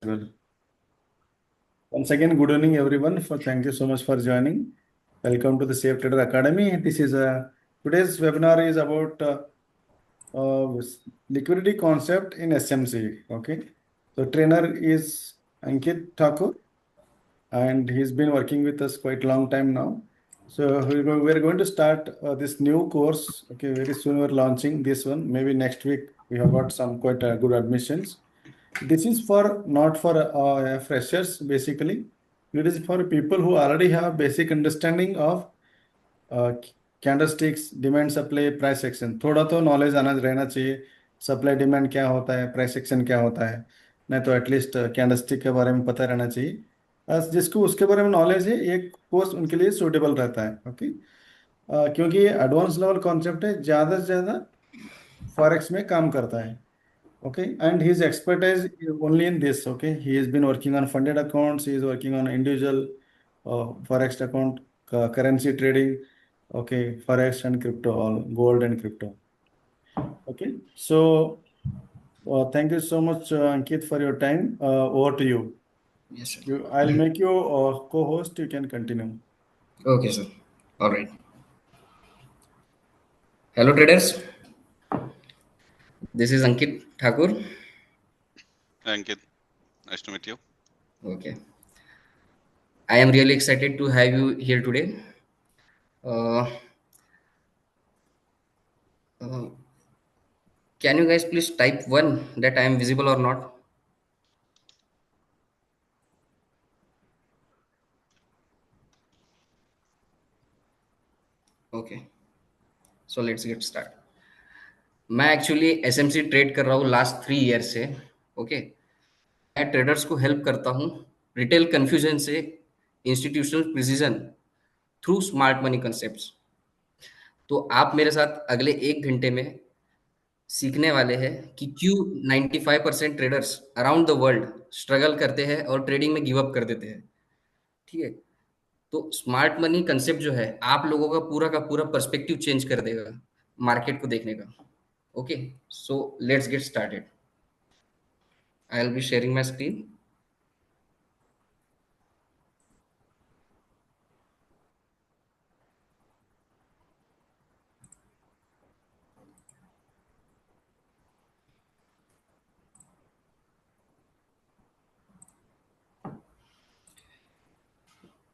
Well, once again, good evening, everyone. Thank you so much for joining. Welcome to the Safe Trader Academy. This is today's webinar is about liquidity concept in SMC. Okay, so trainer is Ankit Thakur, and he's been working with us quite long time now. So we're going to start this new course. Okay, very soon we're launching this one. Maybe next week we have got some quite good admissions. This is for not for freshers basically. It is for people who already have basic understanding of candlesticks demand supply price action थोड़ा तो knowledge आना रहना चाहिए supply demand क्या होता है price action क्या होता है नहीं तो एटलीस्ट कैंडलस्टिक के बारे में पता रहना चाहिए जिसको उसके बारे में नॉलेज है एक कोर्स उनके लिए सूटेबल रहता है ओके क्योंकि ये एडवांस लेवल कॉन्सेप्ट है ज़्यादा से ज़्यादा फॉरेक्स में काम करता है okay and his expertise is only in this okay he has been working on funded accounts he is working on individual forex account currency trading okay forex and crypto all gold and crypto okay so thank you so much Ankit for your time over to you Yes, sir. I'll make you co-host you can continue. Okay, sir. All right. Hello, traders. This is Ankit Thakur. Ankit, nice to meet you. Okay. I am really excited to have you here today. Uh, uh, can you guys please type one that I am visible or not? Okay. So let's get started. मैं actually SMC trade कर रहा हूँ last 3 year से. Okay. मैं traders को help करता हूँ retail confusion से institutional precision through smart money concepts. तो आप मेरे साथ अगले 1 घंटे में सीखने वाले हैं कि क्यों 95% traders around the world struggle करते हैं और ट्रेडिंग में गिव अप कर देते हैं. ठीक है. तो स्मार्ट मनी कंसेप्ट जो है आप लोगों का पूरा पर्सपेक्टिव चेंज कर देगा मार्केट को देखने का. Okay. So let's get started. I will be sharing my screen.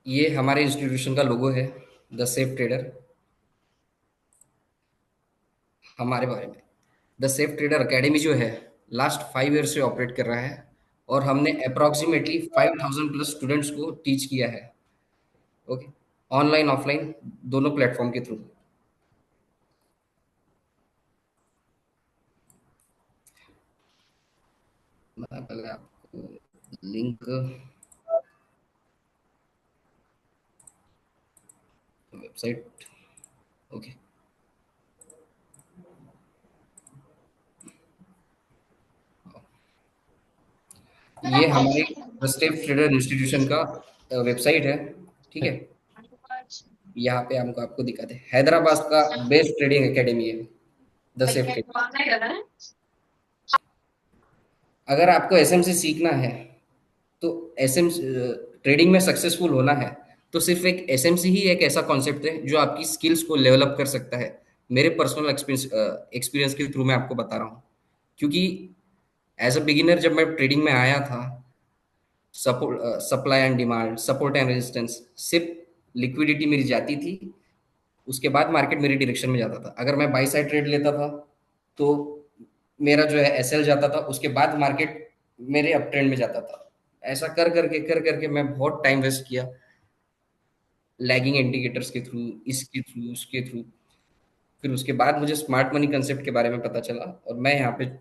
ये हमारे इंस्टीट्यूशन का लोगो है, द सेफ ट्रेडर. हमारे बारे में द सेफ ट्रेडर अकेडमी जो है लास्ट 5 ईयर से ऑपरेट कर रहा है और हमने अप्रोक्सीमेटली 5000 प्लस स्टूडेंट्स को टीच किया है. ओके. ऑनलाइन ऑफलाइन दोनों प्लेटफॉर्म के थ्रू. मैं पहले आपको लिंक वेबसाइट. ओके. ये हमारे स्टेप ट्रेडर इंस्टीट्यूशन का वेबसाइट है. ठीक है. यहाँ पे हमको आपको दिखाते हैं हैदराबाद का बेस्ट ट्रेडिंग एकेडमी है द सेफ ट्रेडर. अगर आपको एसएमसी सीखना है तो एसएम ट्रेडिंग में सक्सेसफुल होना है तो सिर्फ एक एसएमसी ही एक ऐसा कॉन्सेप्ट है जो आपकी स्किल्स को डेवलप कर सकता है. मेरे पर्सनल एक्सपीरियंस के थ्रू मैं आपको बता रहा हूँ क्योंकि एज अ बिगिनर जब मैं ट्रेडिंग में आया था support supply and demand support and resistance सिर्फ लिक्विडिटी मेरी जाती थी. उसके बाद मार्केट मेरी डायरेक्शन में जाता था. अगर मैं बाई साइड ट्रेड लेता था तो मेरा जो है एसएल जाता था. उसके बाद मार्केट मेरे अप ट्रेंड में जाता था. ऐसा कर करके मैं बहुत टाइम वेस्ट किया लैगिंग इंडिकेटर्स के थ्रू इसके थ्रू उसके थ्रू. फिर उसके बाद मुझे स्मार्ट मनी कंसेप्ट के बारे में पता चला और मैं यहाँ पे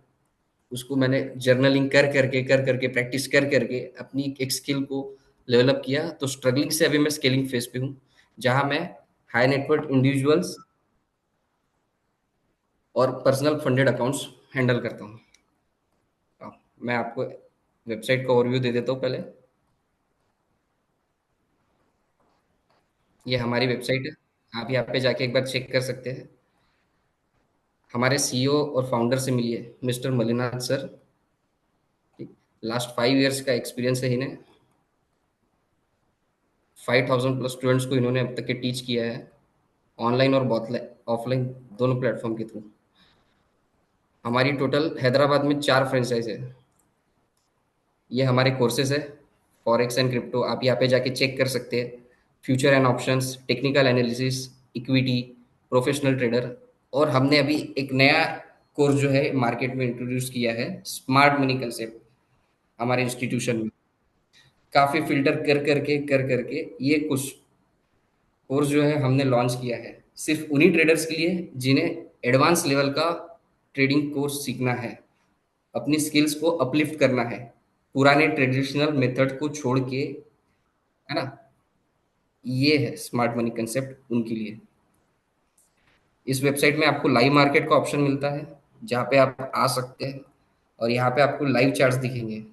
उसको मैंने जर्नलिंग कर करके प्रैक्टिस कर करके अपनी एक स्किल को डेवलप किया. तो स्ट्रगलिंग से अभी मैं स्केलिंग फेज पे हूँ जहाँ मैं हाई नेटवर्थ इंडिविजुअल्स और पर्सनल फंडेड अकाउंट्स हैंडल करता हूँ. मैं आपको वेबसाइट का ओवरव्यू दे देता हूँ पहले. ये हमारी वेबसाइट है. आप यहाँ पे जाके एक बार चेक कर सकते हैं. हमारे सीईओ और फाउंडर से मिलिए मिस्टर मलिनाथ सर. ठीक. लास्ट 5 इयर्स का एक्सपीरियंस है इन्हें। 5000 प्लस स्टूडेंट्स को इन्होंने अब तक के टीच किया है, ऑनलाइन और ऑफलाइन दोनों प्लेटफॉर्म के थ्रू। हमारी टोटल हैदराबाद में 4 फ्रेंचाइज है। ये हमारे कोर्सेज है, फॉरेक्स एंड क्रिप्टो, आप यहाँ पे जाके चेक कर सकते हैं। Future and options, technical analysis, equity, professional trader. और हमने अभी एक नया कोर्स जो है मार्केट में इंट्रोड्यूस किया है, स्मार्ट मनी कंसेप्ट, हमारे इंस्टीट्यूशन में। काफ़ी फ़िल्टर कर करके ये कुछ कोर्स जो है हमने लॉन्च किया है, सिर्फ उन्हीं ट्रेडर्स के लिए जिन्हें एडवांस लेवल का ट्रेडिंग कोर्स सीखना है, अपनी स्किल्स को अपलिफ्ट करना है, पुराने ट्रेडिशनल मेथड को छोड़ के, है ना। ये है स्मार्ट मनी कंसेप्ट उनके लिए। इस वेबसाइट में आपको लाइव मार्केट का ऑप्शन मिलता है, जहाँ पे आप आ सकते हैं और यहाँ पे आपको लाइव चार्ट्स दिखेंगे,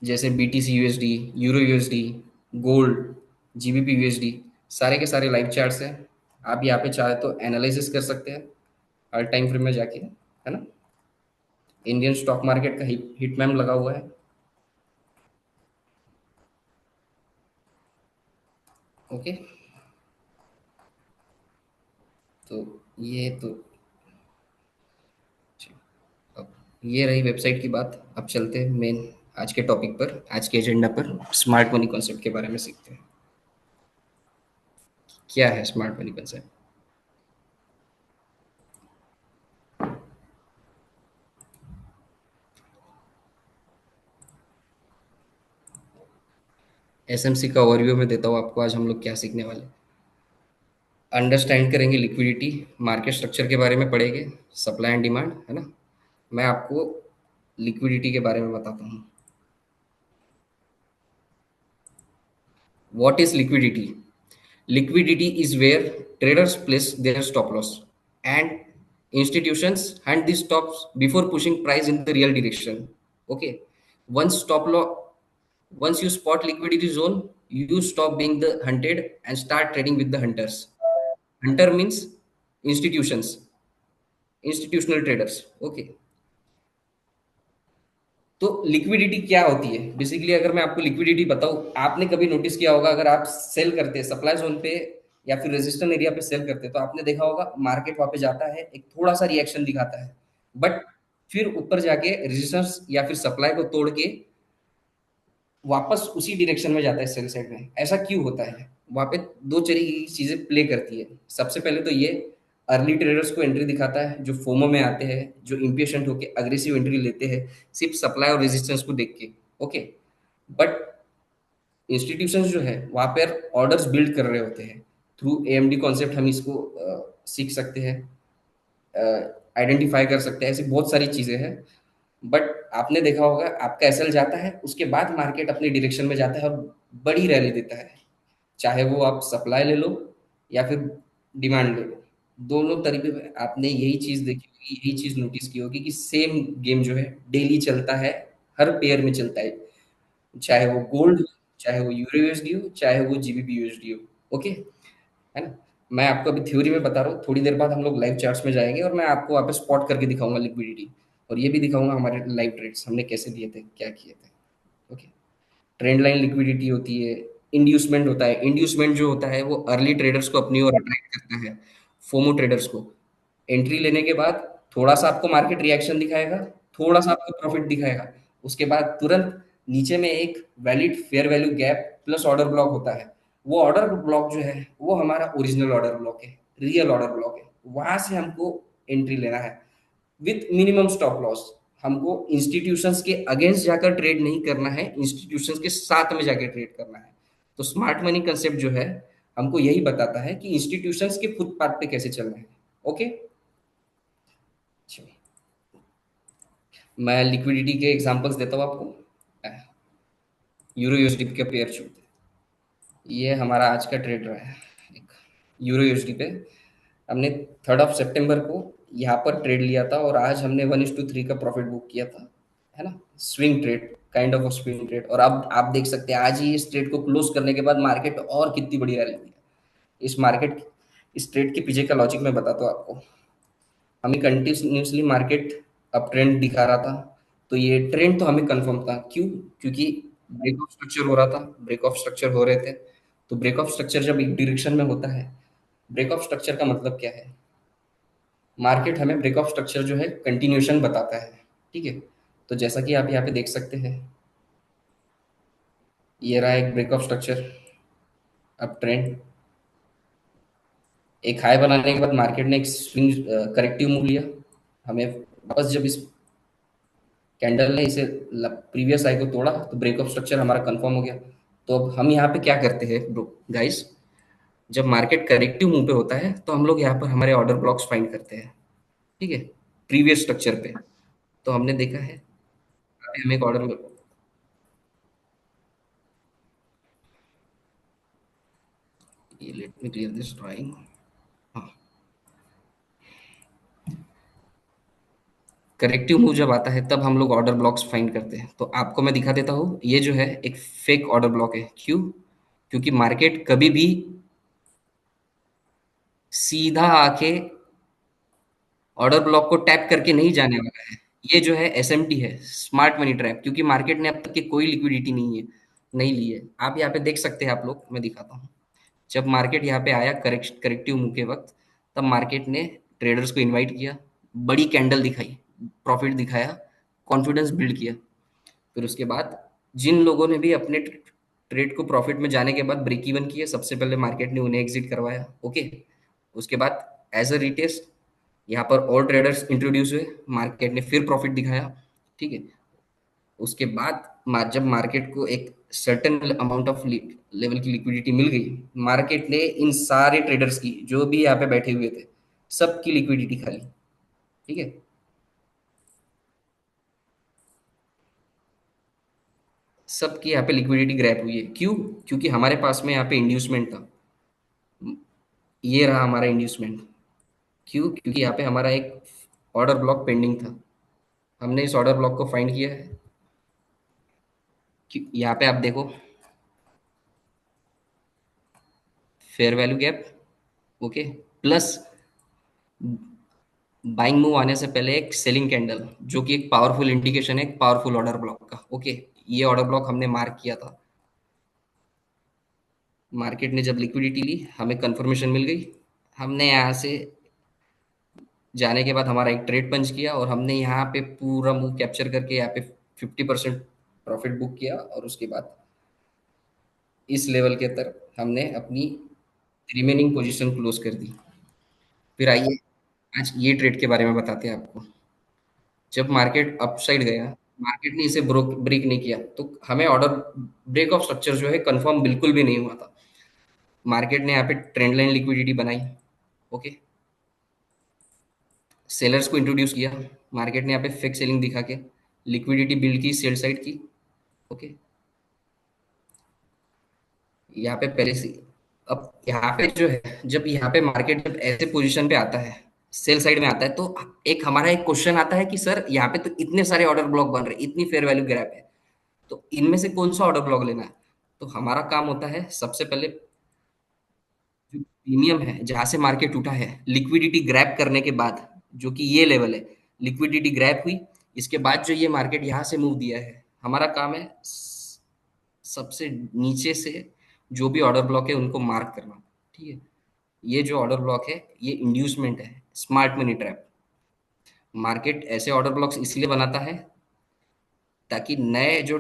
जैसे BTC USD, euro USD, gold, GBP USD, सारे के सारे लाइव चार्ट्स हैं। आप यहाँ पे चाहे तो एनालिसिस कर सकते हैं हर टाइम फ्रेम में जाके, है ना। इंडियन स्टॉक मार्केट का हिट मैप लगा हुआ है। ओके, तो ये तो अब ये रही वेबसाइट की बात। अब चलते हैं मेन आज के टॉपिक पर, आज के एजेंडा पर, स्मार्ट मनी कॉन्सेप्ट के बारे में सीखते हैं। क्या है स्मार्ट मनी कॉन्सेप्ट? SMC का ओवरव्यू में देता हूँ आपको। आज हम लोग क्या सीखने वाले हैं? अंडरस्टैंड करेंगे लिक्विडिटी, मार्केट स्ट्रक्चर के बारे में पढ़ेंगे, सप्लाई एंड डिमांड, है ना। मैं आपको लिक्विडिटी के बारे में बताता हूँ। What is liquidity? Liquidity is where traders place their stop loss and institutions hand these stops before pushing price in the real direction. Okay. Once stop loss, once you spot liquidity zone, you stop being the hunted and start trading with the hunters. Hunter means institutions, institutional traders. Okay. तो liquidity क्या होती है basically? अगर मैं आपको liquidity बताऊं, आपने कभी नोटिस किया होगा, अगर आप सेल करते हैं सप्लाई जोन पे या फिर रेजिस्टेंस एरिया पे सेल करते हैं, तो आपने देखा होगा मार्केट वहां पे जाता है, एक थोड़ा सा रिएक्शन दिखाता है, बट फिर ऊपर जाके रेजिस्टेंस या फिर सप्लाई को तोड़ के वापस उसी डायरेक्शन में जाता है सेल साइड में। ऐसा क्यों होता है? वहां पे दो तरीके की चीजें प्ले करती है। सबसे पहले तो ये अर्ली ट्रेडर्स को एंट्री दिखाता है, जो फोमो में आते हैं, जो इम्पेशेंट होके अग्रेसिव एंट्री लेते हैं सिर्फ सप्लाई और रेजिस्टेंस को देख के। ओके, बट इंस्टीट्यूशंस जो है वहां पर ऑर्डर्स बिल्ड कर रहे होते हैं। थ्रू AMD कॉन्सेप्ट हम इसको सीख सकते हैं, आइडेंटिफाई कर सकते हैं। ऐसी बहुत सारी चीजें हैं। बट आपने देखा होगा, आपका SL जाता है, उसके बाद मार्केट अपनी डायरेक्शन में जाता है और बड़ी रैली देता है। चाहे वो आप सप्लाई ले लो या फिर डिमांड ले लो, दोनों तरीके में आपने यही चीज देखी होगी, यही चीज नोटिस की होगी कि सेम गेम जो है डेली चलता है, हर पेयर में चलता है। चाहे वो गोल्ड हो, चाहे वो यूरो यूएसडी हो, चाहे वो GBP यूएसडी हो। ओके, है ना। मैं आपको अभी थ्योरी में बता रहा हूँ, थोड़ी देर बाद हम लोग लाइव चार्ट्स में जाएंगे और मैं आपको वहाँ पे स्पॉट करके दिखाऊंगा लिक्विडिटी, और ये भी दिखाऊंगा हमारे लाइव ट्रेड्स हमने कैसे लिए थे, क्या किए थे। ओके, ट्रेंड लाइन लिक्विडिटी होती है, इंड्यूसमेंट होता है। इंड्यूसमेंट जो होता है वो अर्ली ट्रेडर्स को अपनी ओर अट्रैक्ट करता है, फोमो ट्रेडर्स को। एंट्री लेने के बाद थोड़ा सा आपको मार्केट रिएक्शन दिखाएगा, थोड़ा सा आपको प्रॉफिट दिखाएगा, उसके बाद तुरंत नीचे में एक valid fair value gap plus order block होता है। वो ऑर्डर ब्लॉक जो है वो हमारा ओरिजिनल ऑर्डर ब्लॉक है, रियल ऑर्डर ब्लॉक है। वहां से हमको एंट्री लेना है विथ मिनिमम स्टॉप लॉस। हमको इंस्टीट्यूशंस के अगेंस्ट जाकर ट्रेड नहीं करना है, इंस्टीट्यूशंस के साथ में जाकर ट्रेड करना है। तो स्मार्ट मनी कंसेप्ट जो है हमको यही बताता है कि इंस्टीट्यूशंस के फुटपाथ पे कैसे चलना है। ओके, मैं लिक्विडिटी के एग्जांपल्स देता हूँ आपको। यूरो यूएसडी का पेयर चलते हैं। ये हमारा आज का ट्रेड रहा है, एक यूरो यूएसडी पे हमने 3 सितंबर को यहाँ पर ट्रेड लिया था, और आज हमने 1:3 का प्रॉफिट बुक किया था, है ना। Swing trade, kind of swing trade. और अब आप देख सकते हैं आज ही इस ट्रेड को क्लोज करने के बाद मार्केट और कितनी बड़ी रैली है। इस ट्रेड के पीछे का लॉजिक मैं बताता हूँ आपको। हमें कंटिन्यूसली मार्केट अब ट्रेंड दिखा रहा था, तो ये ट्रेंड तो हमें कंफर्म था। क्यों? क्योंकि ब्रेक ऑफ स्ट्रक्चर हो रहा था, ब्रेक ऑफ स्ट्रक्चर हो रहे थे। तो ब्रेक ऑफ स्ट्रक्चर जब एक डायरेक्शन में होता है, ब्रेक ऑफ स्ट्रक्चर का मतलब क्या है? मार्केट हमें ब्रेक ऑफ स्ट्रक्चर जो है कंटिन्यूएशन बताता है। ठीक है, तो जैसा कि आप यहाँ पे देख सकते हैं, ये रहा एक ब्रेक ऑफ स्ट्रक्चर। अब ट्रेंड एक हाई बनाने के बाद मार्केट ने एक स्विंग करेक्टिव मूव लिया। हमें वापस जब इस कैंडल ने इसे प्रीवियस हाई को तोड़ा, तो ब्रेक ऑफ स्ट्रक्चर हमारा कंफर्म हो गया। तो अब हम यहाँ पे क्या करते हैं गाइस, जब मार्केट करेक्टिव मूव पे होता है तो हम लोग यहाँ पर हमारे ऑर्डर ब्लॉक्स फाइंड करते हैं। ठीक है, प्रीवियस स्ट्रक्चर पे। तो हमने देखा है, अभी हमें एक ऑर्डर, ये let me clear this drawing. हाँ, करेक्टिव मूव जब आता है तब हम लोग ऑर्डर ब्लॉक्स फाइंड करते हैं। तो आपको मैं दिखा देता हूँ, ये जो है एक फेक ऑर्डर ब्लॉक है। क्यों? क्योंकि मार्केट कभी भी सीधा आके ऑर्डर ब्लॉक को टैप करके नहीं जाने वाला है। ये जो है एसएमटी है, स्मार्ट मनी ट्रैप, क्योंकि मार्केट ने अब तक की कोई लिक्विडिटी नहीं ली है। आप यहाँ पे देख सकते हैं, आप लोग, मैं दिखाता हूँ। जब मार्केट यहाँ पे आया करेक्टिव मूव के वक्त, तब मार्केट ने ट्रेडर्स को इनवाइट किया, बड़ी कैंडल दिखाई, प्रॉफिट दिखाया, कॉन्फिडेंस बिल्ड किया। फिर उसके बाद जिन लोगों ने भी अपने ट्रेड को प्रॉफिट में जाने के बाद ब्रेक इवन किए, सबसे पहले मार्केट ने उन्हें एग्जिट करवाया। ओके, उसके बाद एज अ रिटेस्ट यहाँ पर और ट्रेडर्स इंट्रोड्यूस हुए, मार्केट ने फिर प्रॉफिट दिखाया। ठीक है, उसके बाद जब मार्केट को एक सर्टेन अमाउंट ऑफ लेवल की लिक्विडिटी मिल गई, मार्केट ने इन सारे ट्रेडर्स की, जो भी यहाँ पे बैठे हुए थे, सबकी लिक्विडिटी खा ली। ठीक है, सबकी यहाँ पे लिक्विडिटी ग्रैब हुई है। क्यों? क्योंकि हमारे पास में यहाँ पे इंड्यूसमेंट था। ये रहा हमारा इंड्यूसमेंट। क्यों? क्योंकि यहाँ पे हमारा एक ऑर्डर ब्लॉक पेंडिंग था। हमने इस ऑर्डर ब्लॉक को फाइंड किया है। यहाँ पे आप देखो, fair value gap, okay, plus buying move आने से पहले एक सेलिंग कैंडल, जो कि एक पावरफुल इंडिकेशन है, एक पावरफुल ऑर्डर ब्लॉक का। ओके, ये ऑर्डर ब्लॉक हमने मार्क किया था। मार्केट ने जब लिक्विडिटी ली, हमें कंफर्मेशन मिल गई। हमने यहाँ से जाने के बाद हमारा एक ट्रेड पंच किया, और हमने यहाँ पे पूरा मूव कैप्चर करके यहाँ पे 50% प्रॉफिट बुक किया। और उसके बाद इस लेवल के तरफ हमने अपनी रिमेनिंग पोजीशन क्लोज कर दी। फिर आइए आज ये ट्रेड के बारे में बताते हैं आपको। जब मार्केट अपसाइड गया, मार्केट ने इसे ब्रेक नहीं किया, तो हमें ऑर्डर ब्रेक ऑफ स्ट्रक्चर जो है कंफर्म बिल्कुल भी नहीं हुआ था। मार्केट ने यहाँ पे ट्रेंड लाइन लिक्विडिटी बनाई। ओके, सेलर्स को इंट्रोड्यूस किया, मार्केट ने यहाँ पे फिक्स सेलिंग दिखा के लिक्विडिटी बिल्ड की सेल साइड की। ओके, यहाँ पे पहले से, अब यहाँ पे जो है, जब यहाँ पे मार्केट जब ऐसे पोजीशन पे आता है, सेल साइड में आता है, तो एक हमारा एक क्वेश्चन आता है कि सर यहाँ पे तो इतने सारे ऑर्डर ब्लॉक बन रहे हैं, इतनी फेयर वैल्यू गैप है, तो इनमें से कौन सा ऑर्डर ब्लॉक लेना है? तो हमारा काम होता है सबसे पहले, जो प्रीमियम है जहां से मार्केट उठा है, लिक्विडिटी ग्रैब करने के बाद, जो कि ये लेवल है, लिक्विडिटी ग्रैब हुई, इसके बाद जो ये मार्केट यहाँ से मूव दिया है, हमारा काम है सबसे नीचे से जो भी ऑर्डर ब्लॉक है उनको मार्क करना। ठीक है, ये जो ऑर्डर ब्लॉक है, ये इंड्यूसमेंट है, स्मार्ट मनी ट्रैप। मार्केट ऐसे ऑर्डर ब्लॉक्स इसलिए बनाता है ताकि नए जो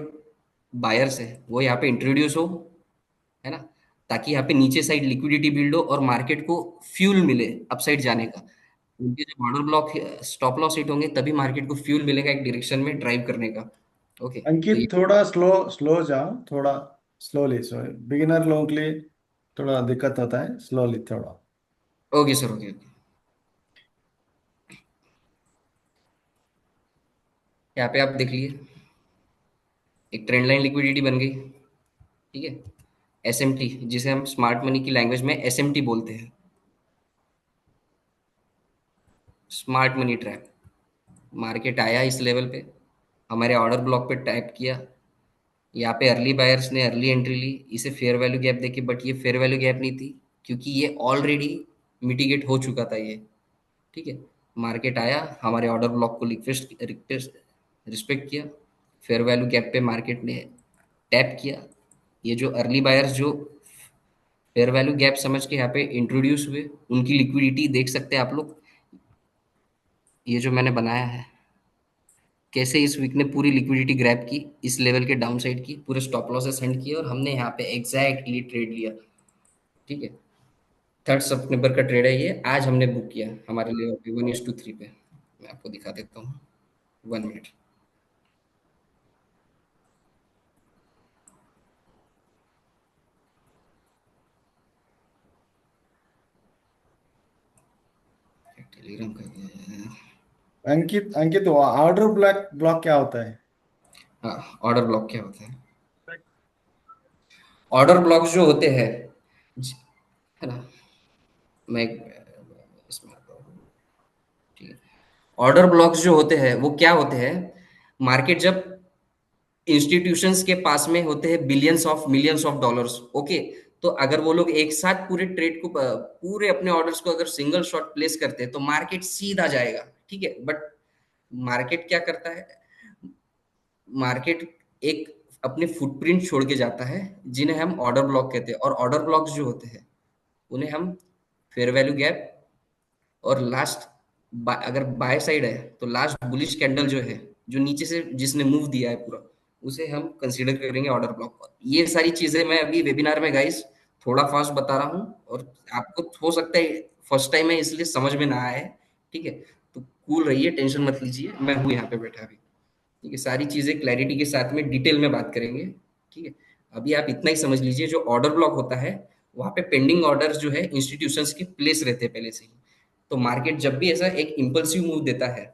बायर्स है वो यहाँ पे इंट्रोड्यूस हो, है ना, ताकि यहाँ पे नीचे साइड लिक्विडिटी बिल्ड हो और मार्केट को फ्यूल मिले अपसाइड जाने का। उनके जब order block stop loss hit होंगे, तभी मार्केट को फ्यूल मिलेगा एक डायरेक्शन में ड्राइव करने का। ओके, तो ये, अंकित थोड़ा स्लो स्लो जाओ, थोड़ा स्लोली, सॉरी, बिगिनर लोगों के लिए थोड़ा दिक्कत होता है, स्लोली थोड़ा। Okay sir, okay okay. यहाँ पे आप देख लीजिए, एक ट्रेंड लाइन लिक्विडिटी बन गई। ठीक है, एसएमटी, जिसे हम स्मार्ट मनी की लैंग्वेज में एसएमटी बोलते हैं, स्मार्ट मनी ट्रैप। मार्केट आया इस लेवल पे, हमारे ऑर्डर ब्लॉक पे टैप किया, यहाँ पे अर्ली बायर्स ने अर्ली एंट्री ली, इसे फेयर वैल्यू गैप देखी, बट ये फेयर वैल्यू गैप नहीं थी, क्योंकि ये ऑलरेडी मिटिगेट हो चुका था ये। ठीक है, मार्केट आया, हमारे ऑर्डर ब्लॉक को रिस्पेक्ट किया, फेयर वैल्यू गैप पे मार्केट ने टैप किया। ये जो अर्ली बायर्स जो फेयर वैल्यू गैप समझ के यहाँ पे इंट्रोड्यूस हुए, उनकी लिक्विडिटी देख सकते हैं आप लोग। ये जो मैंने बनाया है, कैसे इस वीक ने पूरी लिक्विडिटी ग्रैब की, इस लेवल के डाउन साइड की, पूरे स्टॉप लॉसेस सेंड किए और हमने यहाँ पे एग्जैक्टली ट्रेड लिया। ठीक है, 3 सितंबर का ट्रेड है ये, आज हमने बुक किया हमारे लेवल पे 1:3 पे। मैं आपको दिखा देता हूँ, 1 मिनट। टेलीग्राम का अंकित अंकित, ऑर्डर ब्लॉक ब्लॉक क्या होता है? हाँ, ऑर्डर ब्लॉक क्या होता है? ऑर्डर ब्लॉक्स जो होते हैं, है ना, मैं इसमें आता हूँ। ठीक है, ऑर्डर ब्लॉक्स जो होते हैं वो क्या होते हैं? मार्केट जब इंस्टीट्यूशंस के पास में होते हैं billions of millions of dollars, okay, तो अगर वो लोग एक साथ पूरे ट्रेड को पूरे अपने ऑर्डर्स को अगर सिंगल शॉट प्लेस करते हैं तो मार्केट सीधा जाएगा। ठीक है, बट मार्केट क्या करता है? मार्केट एक अपने फुटप्रिंट छोड़ के जाता है, जिन्हें हम ऑर्डर ब्लॉक कहते हैं। और ऑर्डर ब्लॉक्स जो होते हैं उन्हें हम फेयर वैल्यू गैप और लास्ट, अगर बाय साइड है तो लास्ट बुलिश कैंडल जो है, जो नीचे से जिसने मूव दिया है पूरा, उसे हम कंसीडर करेंगे ऑर्डर ब्लॉक। ये सारी चीजें मैं अभी वेबिनार में गाइस थोड़ा फास्ट बता रहा हूँ, और आपको हो सकता है फर्स्ट टाइम है इसलिए समझ में ना आए। ठीक है, तो कूल रहिए, टेंशन मत लीजिए, मैं हूँ यहाँ पे बैठा अभी। ठीक है, सारी चीजें क्लैरिटी के साथ में डिटेल में बात करेंगे। ठीक है, अभी आप इतना ही समझ लीजिए, जो ऑर्डर ब्लॉक होता है वहां पे पेंडिंग ऑर्डर्स जो है इंस्टीट्यूशंस के प्लेस रहते हैं पहले से ही। तो मार्केट जब भी ऐसा एक इम्पल्सिव मूव देता है,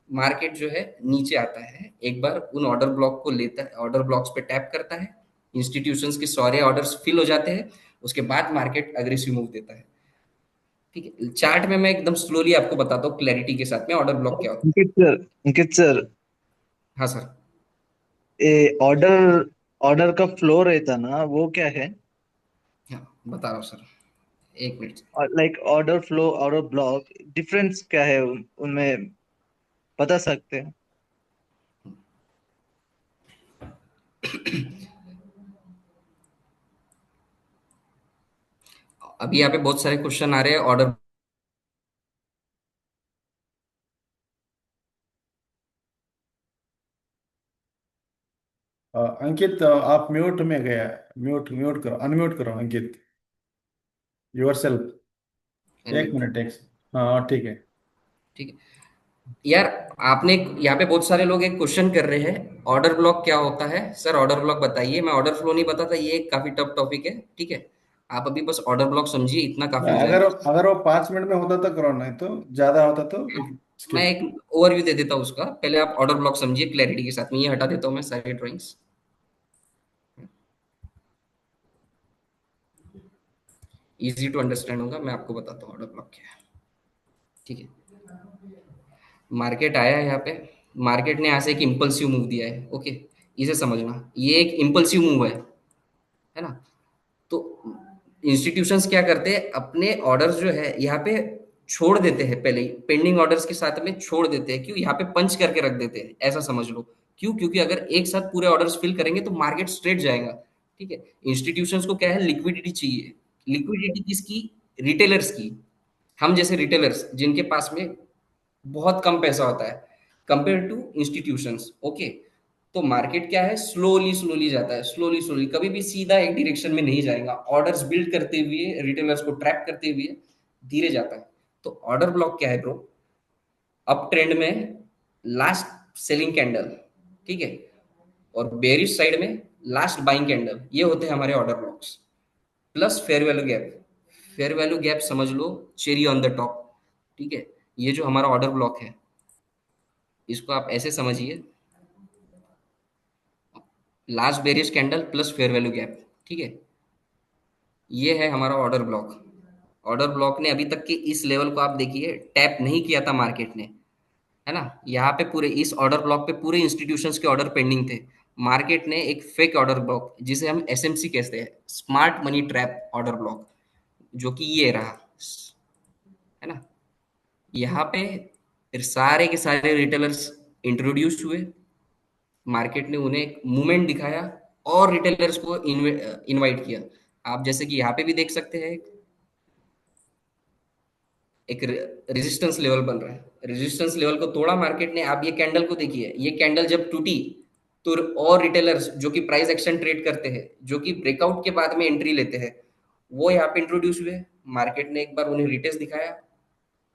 मार्केट जो है नीचे आता है, एक बार उन ऑर्डर ब्लॉक को लेता है, ऑर्डर ब्लॉक्स पे टैप करता है, इंस्टीट्यूशंस के सारे ऑर्डर्स फिल हो जाते हैं, उसके बाद मार्केट अग्रेसिव मूव देता है। ठीक है, चार्ट में मैं एकदम स्लोली आपको बताता हूँ क्लैरिटी के साथ में ऑर्डर ब्लॉक क्या होता अंकित सर, अंकित सर, है। हाँ सर। ये ऑर्डर ऑर्डर का फ्लो रहता ना, वो क्या है? हाँ, बता रहा हूँ सर, 1 मिनट। और like order flow, order block, difference क्या है उनमें, बता सकते हैं? अभी यहाँ पे बहुत सारे क्वेश्चन आ रहे हैं ऑर्डर। अंकित, आप म्यूट में गया। म्यूट म्यूट करो, अनम्यूट करो अंकित, योर सेल्फ। एक अनम्यूट। मिनट, एक। हाँ ठीक है। ठीक है यार, आपने यहाँ पे बहुत सारे लोग एक क्वेश्चन कर रहे हैं, ऑर्डर ब्लॉक क्या होता है सर, ऑर्डर ब्लॉक बताइए। मैं ऑर्डर फ्लो नहीं बताता, ये एक काफी टफ टॉपिक है। ठीक है, आप अभी बस ऑर्डर ब्लॉक समझिए, इतना काफी हो अगर जाएगा। अगर वो 5 मिनट में होता तो करो, नहीं तो ज्यादा होता तो मैं स्किप। एक ओवरव्यू दे देता हूँ उसका, पहले आप ऑर्डर ब्लॉक समझिए क्लैरिटी के साथ में। ये हटा देता हूँ मैं सारे ड्राइंग्स, इजी टू अंडरस्टैंड होगा। मैं आपको बताता हूँ ऑर्डर ब्लॉक क्या है। ठीक है, मार्केट आया है यहाँ पे, मार्केट ने यहाँ से एक इम्पल्सिव मूव दिया है, ओके, इसे समझना, ये एक इम्पल्सिव मूव है ना। तो इंस्टीट्यूशंस क्या करते हैं, अपने ऑर्डर्स जो है यहाँ पे छोड़ देते हैं, पहले ही पेंडिंग ऑर्डर्स के साथ में छोड़ देते हैं। क्यों? यहाँ पे पंच करके रख देते हैं, ऐसा समझ लो। क्यों? क्योंकि अगर एक साथ पूरे ऑर्डर्स फिल करेंगे तो मार्केट स्ट्रेट जाएगा। ठीक है, इंस्टीट्यूशंस को क्या है, लिक्विडिटी चाहिए। लिक्विडिटी किसकी? रिटेलर्स की। हम जैसे रिटेलर्स जिनके पास में बहुत कम पैसा होता है कंपेयर टू इंस्टीट्यूशंस, ओके। तो मार्केट क्या है, स्लोली स्लोली जाता है, स्लोली स्लोली, कभी भी सीधा एक डायरेक्शन में नहीं जाएगा। ऑर्डर्स बिल्ड करते हुए, रिटेलर्स को ट्रैप करते हुए धीरे जाता है। तो ऑर्डर ब्लॉक क्या है ब्रो? अप ट्रेंड में लास्ट सेलिंग कैंडल, ठीक है, और बेरिश साइड में लास्ट बाइंग कैंडल, ये होते हैं हमारे order blocks. Plus fair value gap. Fair value gap समझ लो चेरी ऑन द टॉप। ठीक है, ये जो हमारा ऑर्डर ब्लॉक है, इसको आप ऐसे समझिए, last bearish candle plus fair value gap. ठीक है, ये है हमारा ऑर्डर ब्लॉक। ऑर्डर ब्लॉक ने अभी तक के इस लेवल को आप देखिए टैप नहीं किया था मार्केट ने, है ना। यहाँ पे पूरे इस ऑर्डर ब्लॉक पे पूरे इंस्टीट्यूशंस के ऑर्डर पेंडिंग थे। मार्केट ने एक फेक ऑर्डर ब्लॉक, जिसे हम एसएमसी कहते हैं, smart money trap order block, जो कि ये रहा, है ना। यहाँ पे फिर सारे के सारे रिटेलर्स इंट्रोड्यूस हुए, मार्केट ने उन्हें एक मूवमेंट दिखाया और रिटेलर्स को इनवाइट किया। आप जैसे कि यहाँ पे भी देख सकते हैं, एक रेजिस्टेंस लेवल बन रहा है, रेजिस्टेंस लेवल को तोड़ा मार्केट ने। आप ये कैंडल को देखिए, ये कैंडल जब टूटी तो और रिटेलर्स जो कि प्राइस एक्शन ट्रेड करते हैं, जो कि ब्रेकआउट के बाद में एंट्री लेते हैं, वो यहाँ पे इंट्रोड्यूस हुए। मार्केट ने एक बार उन्हें रिटेस्ट दिखाया,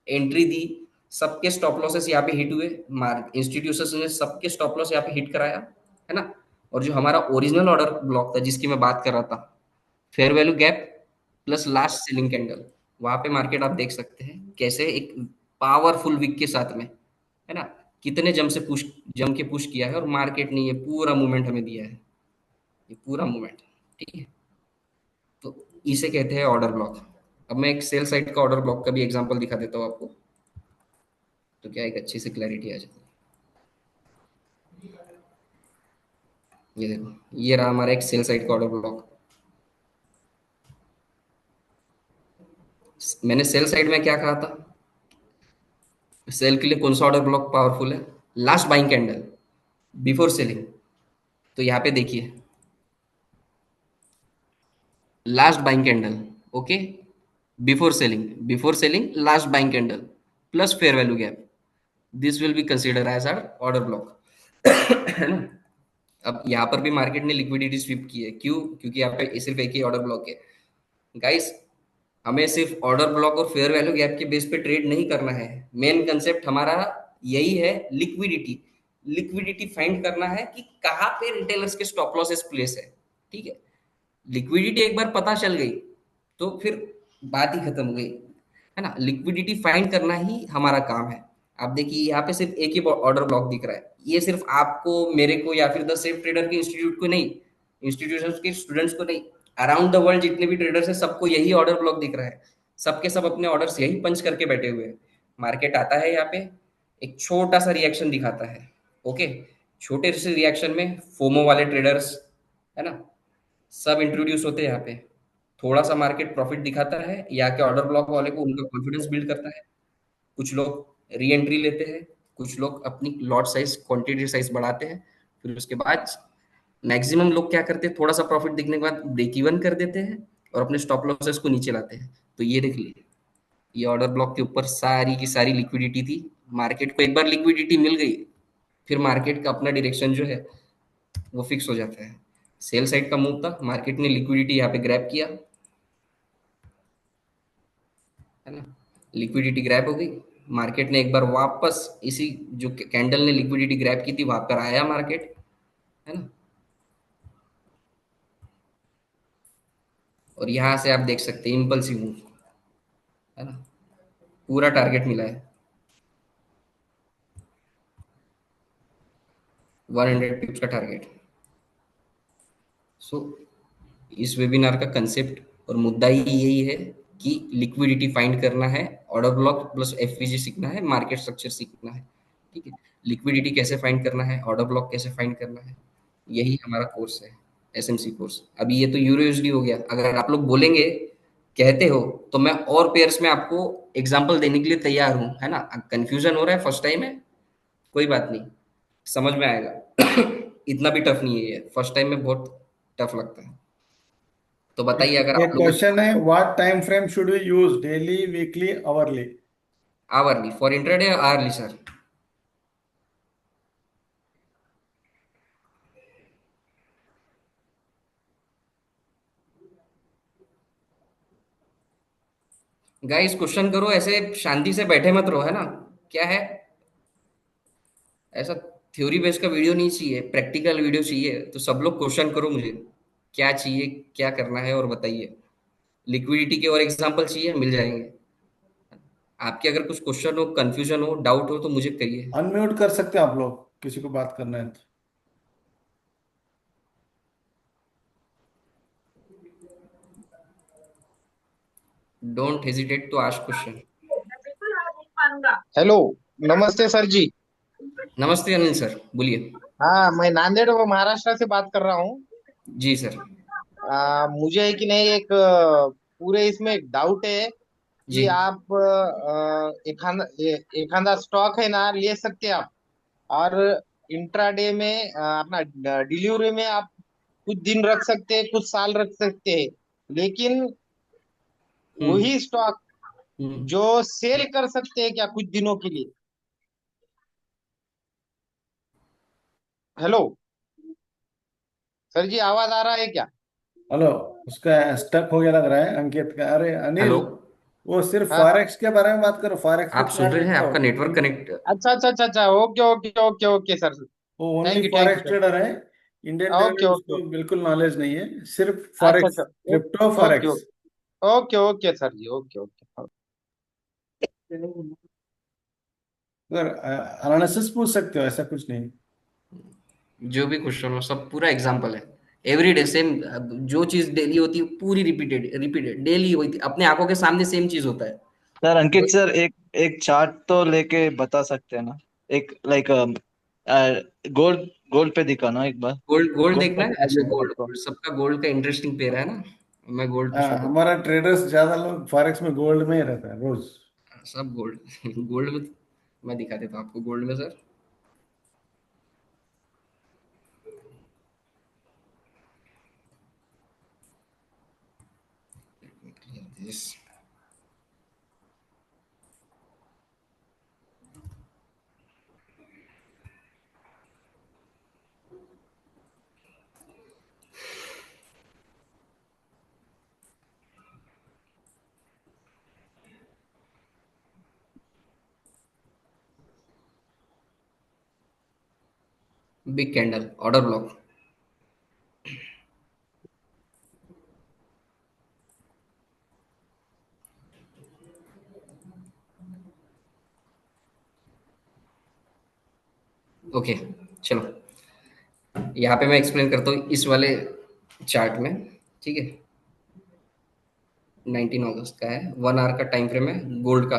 एंट्री दी, सबके स्टॉप लॉसेस यहाँ पे हिट हुए, मार्क इंस्टीट्यूशंस ने सबके स्टॉप लॉस यहाँ पे हिट कराया, है ना। और जो हमारा ओरिजिनल ऑर्डर ब्लॉक था जिसकी मैं बात कर रहा था, fair value gap plus last selling candle, वहां पे मार्केट आप देख सकते हैं कैसे एक पावरफुल विक के साथ में, है ना, कितने जम के पुश किया है, और मार्केट ने ये पूरा मूवमेंट हमें दिया है, ये पूरा मूवमेंट। ठीक है, तो इसे कहते हैं ऑर्डर ब्लॉक। अब मैं एक सेल साइड का ऑर्डर ब्लॉक का भी एग्जांपल दिखा देता हूँ आपको, तो क्या एक अच्छी सी क्लैरिटी आ जाती है। ये देखो, ये रहा हमारा एक सेल साइड का ऑर्डर ब्लॉक। मैंने सेल साइड में क्या कहा था, सेल के लिए कौन सा ऑर्डर ब्लॉक पावरफुल है, last buying candle before selling. तो यहाँ पे देखिए, last buying candle, okay, before selling last buying candle plus fair value gap, this will be consider as our order block, है ना। अब यहाँ पर भी मार्केट ने लिक्विडिटी स्वीप की है, क्यों, क्योंकि यहाँ पे सिर्फ एक ही ऑर्डर ब्लॉक है। गाइस, हमें सिर्फ ऑर्डर ब्लॉक और फेयर वैल्यू गैप के बेस पे ट्रेड नहीं करना है, मेन कंसेप्ट हमारा यही है, लिक्विडिटी। लिक्विडिटी फाइंड करना है कि कहाँ पे रिटेलर्स के स्टॉप लॉसेस प्लेस है। ठीक है, लिक्विडिटी एक बार पता चल गई तो फिर बात ही खत्म हो गई, है ना। लिक्विडिटी फाइंड करना ही हमारा काम है। आप देखिए यहाँ पे सिर्फ एक ही ऑर्डर ब्लॉक दिख रहा है, ये सिर्फ आपको, मेरे को, या फिर द सेफ ट्रेडर के इंस्टीट्यूट को नहीं, इंस्टीट्यूशन के स्टूडेंट्स को नहीं, अराउंड द वर्ल्ड जितने भी ट्रेडर्स हैं सबको यही ऑर्डर ब्लॉक दिख रहा है। सबके सब अपने ऑर्डर्स यही पंच करके बैठे हुए हैं। मार्केट आता है यहाँ पे, एक छोटा सा रिएक्शन दिखाता है, ओके, छोटे से रिएक्शन में फोमो वाले ट्रेडर्स, है ना, सब इंट्रोड्यूस होते हैं यहाँ पे। थोड़ा सा मार्केट प्रॉफिट दिखाता है, यहाँ के ऑर्डर ब्लॉक वाले को उनका कॉन्फिडेंस बिल्ड करता है, कुछ लोग री एंट्री लेते हैं, कुछ लोग अपनी लॉट साइज, क्वांटिटी साइज बढ़ाते हैं, फिर उसके बाद मैक्सिमम लोग क्या करते हैं, थोड़ा सा प्रॉफिट दिखने के बाद ब्रेक इवन कर देते हैं और अपने स्टॉप लॉसेस को नीचे लाते हैं। तो ये देख लीजिए, ये ऑर्डर ब्लॉक के ऊपर सारी की सारी लिक्विडिटी थी। मार्केट को एक बार लिक्विडिटी मिल गई, फिर मार्केट का अपना डायरेक्शन जो है वो फिक्स हो जाता है। सेल साइड का मूव था, मार्केट ने लिक्विडिटी यहाँ पे ग्रैब किया, है ना, लिक्विडिटी ग्रैब हो गई, मार्केट ने एक बार वापस इसी जो कैंडल ने लिक्विडिटी ग्रैब की थी वहां पर आया मार्केट, है ना, और यहां से आप देख सकते हैं इम्पल्सिव मूव, है ना, पूरा टारगेट मिला है 100 पिप्स का टारगेट। सो इस वेबिनार का कंसेप्ट और मुद्दा ही यही है कि लिक्विडिटी फाइंड करना है, ऑर्डर ब्लॉक प्लस एफवीजी सीखना है, मार्केट स्ट्रक्चर सीखना है। ठीक है, लिक्विडिटी कैसे फाइंड करना है, ऑर्डर ब्लॉक कैसे फाइंड करना है, यही हमारा कोर्स है, एसएमसी कोर्स। अभी ये तो यूरो यूएसडी हो गया, अगर आप लोग बोलेंगे, कहते हो, तो मैं और पेयर्स में आपको एग्जांपल देने के लिए तैयार हूं, है ना। कंफ्यूजन हो रहा है, फर्स्ट टाइम है, कोई बात नहीं, समझ में आएगा। इतना भी टफ नहीं है ये, फर्स्ट टाइम में बहुत टफ लगता है। तो बताइए, अगर आप एक लोगों क्वेश्चन है, what time frame should we use, daily, weekly, hourly? Hourly for intraday, hourly sir? Guys question करो, ऐसे शांति से बैठे मत रहो, है ना। क्या है, ऐसा थ्योरी बेस्ड का वीडियो नहीं चाहिए, प्रैक्टिकल वीडियो चाहिए। तो सब लोग क्वेश्चन करो, मुझे क्या चाहिए, क्या करना है, और बताइए। लिक्विडिटी के और एग्जांपल चाहिए, मिल जाएंगे। आपके अगर कुछ क्वेश्चन हो, कंफ्यूजन हो, डाउट हो, तो मुझे कहिए। अनम्यूट कर सकते हैं आप लोग, किसी को बात करना है तो। Don't hesitate to ask question. Hello. नमस्ते सर जी। नमस्ते अनिल सर, बोलिए। हाँ, मैं नांदेड़ व महाराष्ट्र से बात कर रहा हूँ। जी सर। मुझे है कि नहीं, एक पूरे इसमें एक डाउट है। जी। कि आप एखादा स्टॉक है ना, ले सकते हैं आप। और इंट्राडे में अपना डिलीवरी में आप कुछ दिन रख सकते हैं, कुछ साल रख सकते हैं। लेकिन हम्म। वही स्टॉक हम्म। जो सेल कर सकते हैं क्या कुछ दिनों के लिए। हेलो सर जी, आवाज आ रहा है क्या? हेलो। उसका स्टक हो गया लग रहा है अंकित का। अरे हेलो। अनिल, वो सिर्फ हाँ हाँ। फॉरेक्स के बारे में बात करो। फॉरेक्स पे आप सुन चार्ट रहे हैं? दिखाओ। आपका नेटवर्क कनेक्ट। अच्छा अच्छा अच्छा अच्छा, okay okay okay okay sir. वो only thank you forex sir. Trader है। इंडियन ट्रेडर ओके ओके उसको बिल्कुल नॉलेज नहीं है, सिर्फ अच्छा फॉरेक्स, अच्छा। Crypto okay forex. Okay okay okay sir ji, okay okay. अगर एनालिसिस पूछ सकते हो, ऐसा कुछ नहीं। जो भी क्वेश्चन हो सब पूरा एग्जाम्पल है। Every day same. जो चीज डेली होती है पूरी रिपीटेड रिपीटेड डेली होती है, अपने आंखों के सामने सेम चीज होता है। सर अंकित सर, एक एक चार्ट तो लेके बता सकते हैं ना? एक लाइक गोल्ड गोल्ड पे दिखाना एक बार। गोल्ड गोल्ड गोल्ड देखना का है? अच्छा, वैल्यू गोल्ड आपको। गोल्ड सबका गोल्ड का इंटरेस्टिंग पेयर है ना। मैं गोल्ड पे हाँ, शो करता हमारा ट्रेडर्स ज्यादा लोग फॉरेक्स में गोल्ड में ही रहता है रोज। हूँ सब गोल्ड। गोल्ड में मैं दिखा देता हूँ आपको गोल्ड में sir. This big candle order block. Okay, चलो यहाँ पे मैं एक्सप्लेन करता हूँ इस वाले चार्ट में। ठीक है, 19 अगस्त का है, 1 आवर का टाइम फ्रेम है गोल्ड का।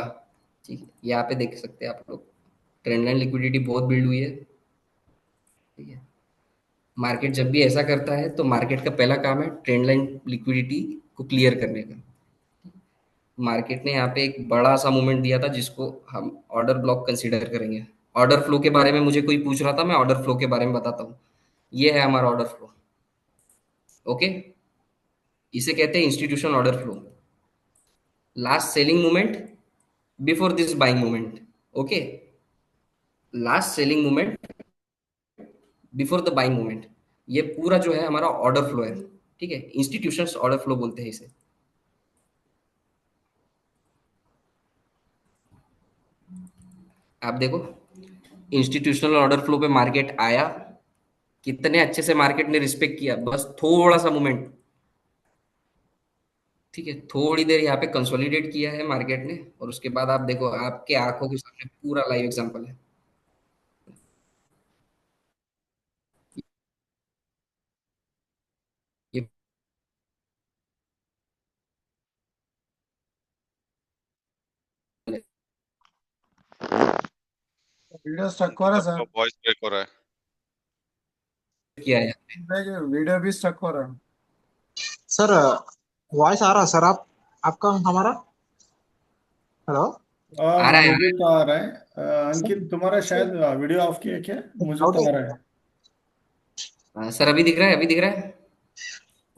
ठीक है, यहाँ पे देख सकते हैं आप लोग, ट्रेंड लाइन लिक्विडिटी बहुत बिल्ड हुई है। ठीक है, मार्केट जब भी ऐसा करता है तो मार्केट का पहला काम है ट्रेंड लाइन लिक्विडिटी को क्लियर करने का। मार्केट ने यहाँ पे एक बड़ा सा मूवमेंट दिया था जिसको हम ऑर्डर ब्लॉक कंसीडर करेंगे। ऑर्डर फ्लो के बारे में मुझे कोई पूछ रहा था, मैं ऑर्डर फ्लो के बारे में बताता हूँ। ये है हमारा ऑर्डर फ्लो। ओके, इसे कहते हैं institution order flow. Last selling movement before this buying movement. Okay, last selling movement before the buying movement. ये पूरा जो है हमारा ऑर्डर फ्लो है। ठीक है, इंस्टीट्यूशन ऑर्डर फ्लो बोलते हैं इसे। आप देखो, इंस्टीट्यूशनल ऑर्डर फ्लो पे मार्केट आया, कितने अच्छे से मार्केट ने रिस्पेक्ट किया, बस थोड़ा सा मूवमेंट। ठीक है, थोड़ी देर यहाँ पे कंसोलिडेट किया है मार्केट ने, और उसके बाद आप देखो, आपके आंखों के सामने पूरा लाइव एग्जांपल है। ये वीडियो स्टक हो रहा है आपका सर। वॉइस ब्रेक हो रहा है। किया है। वीडियो भी स्टक हो रहा है। सर वॉइस आ रहा सर? आपका हमारा। हेलो आ रहा है, आ मुझे रहा तो आ रहा है। सर। अंकित, तुम्हारा सर शायद वीडियो ऑफ किया है क्या? मुझे आउट तो है। आ रहा है। है। सर अभी दिख रहा है, अभी दिख रहा है।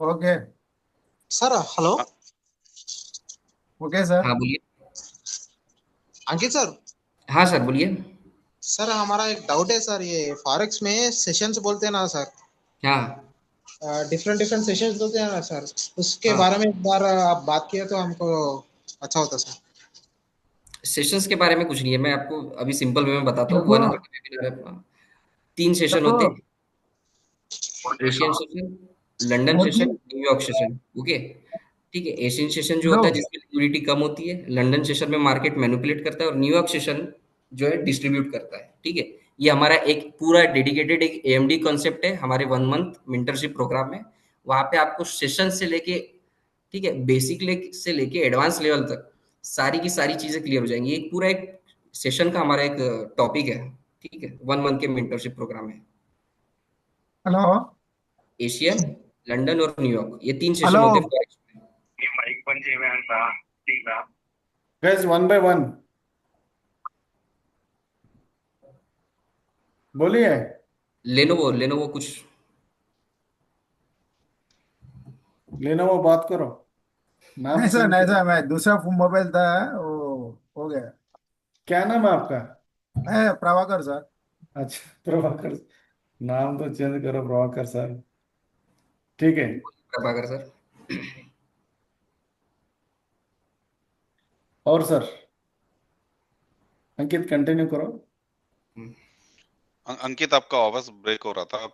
ओके। Sir hello. हाँ, ओके सर। हाँ बोलिए। अंकित सर। हाँ सर बोलिए। सर हमारा एक डाउट है सर, ये फॉरेक्स में सेशंस बोलते हैं ना सर, हाँ। डिफरेंट डिफरेंट सेशंस बोलते हैं ना सर, उसके हाँ, बारे में एक बार आप बात किए तो हमको अच्छा होता सर। सेशंस के बारे में कुछ नहीं है, मैं आपको अभी सिंपल वे में बताता हूँ। देखो 1 आवर का वेबिनार है अपना। 3 सेशन देखो। होते हैं, Asian session, London session, New York session. Okay, ठीक है। एशियन सेशन जो लो। होता है जिसमें लिक्विडिटी कम होती है, लंदन सेशन में मार्केट मैनिपुलेट करता है, और न्यूयॉर्क सेशन जो है डिस्ट्रीब्यूट करता है। ठीक है, ये हमारा एक पूरा डेडिकेटेड एक एएमडी कॉन्सेप्ट है हमारे 1 मंथ मेंटरशिप प्रोग्राम में। वहां पे आपको सेशन से लेके, ठीक है, बेसिक से लेके एडवांस लेवल तक सारी की सारी चीजें क्लियर हो जाएंगी। एक पूरा एक सेशन का हमारा एक टॉपिक है। ठीक है, 1 मंथ के मेंटरशिप प्रोग्राम है। हेलो। एशियन, लंदन और न्यूयॉर्क, ये 3 सेशन हेलो। होते हैं फॉरेक्स में। ఈ మైక్ పని చేయమంట. गैस, वन बाय वन बोलिए। लेनोवो लेनोवो कुछ। लेनोवो बात करो, नाम नहीं सर, सेम नहीं क्यों? सर, मैं दूसरा मोबाइल था, वो हो गया। क्या नाम है आपका? है प्रभाकर सर। अच्छा, प्रभाकर। नाम तो चेंज करो, प्रभाकर सर। ठीक है। प्रभाकर सर। और सर, अंकित कंटिन्यू करो। अंकित, आपका आवाज ब्रेक हो रहा था।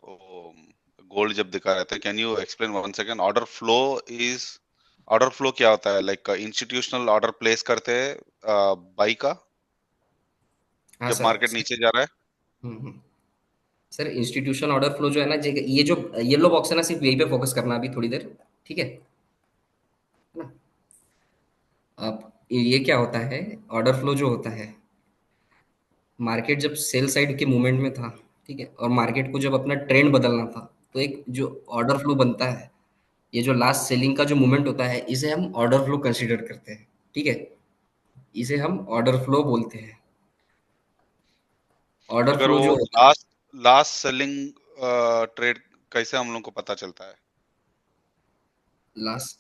गोल्ड जब दिखा रहे थे, can you explain one second? Is order flow क्या होता है? लाइक इंस्टीट्यूशनल ऑर्डर प्लेस करते हैं बाई का, हाँ जब सर। मार्केट नीचे जा रहा है। हम्म। सर इंस्टीट्यूशन ऑर्डर फ्लो जो है ना, ये जो येलो बॉक्स है ना, सिर्फ यही पे फोकस करना अभी थोड़ी देर। ठीक है ना? अब ये क्या होता है? ऑर्डर फ्लो जो होता है, मार्केट जब सेल साइड के मूवमेंट में था, ठीक है, और मार्केट को जब अपना ट्रेंड बदलना था, तो एक जो ऑर्डर फ्लो बनता है, ये जो लास्ट सेलिंग का जो मूवमेंट होता है, इसे हम ऑर्डर फ्लो कंसीडर करते हैं। ठीक है, इसे हम ऑर्डर फ्लो बोलते हैं। ऑर्डर मगर फ्लो वो जो होता लास्ट लास्ट सेलिंग ट्रेड कैसे हम लोग को पता चलता है? है लास्ट,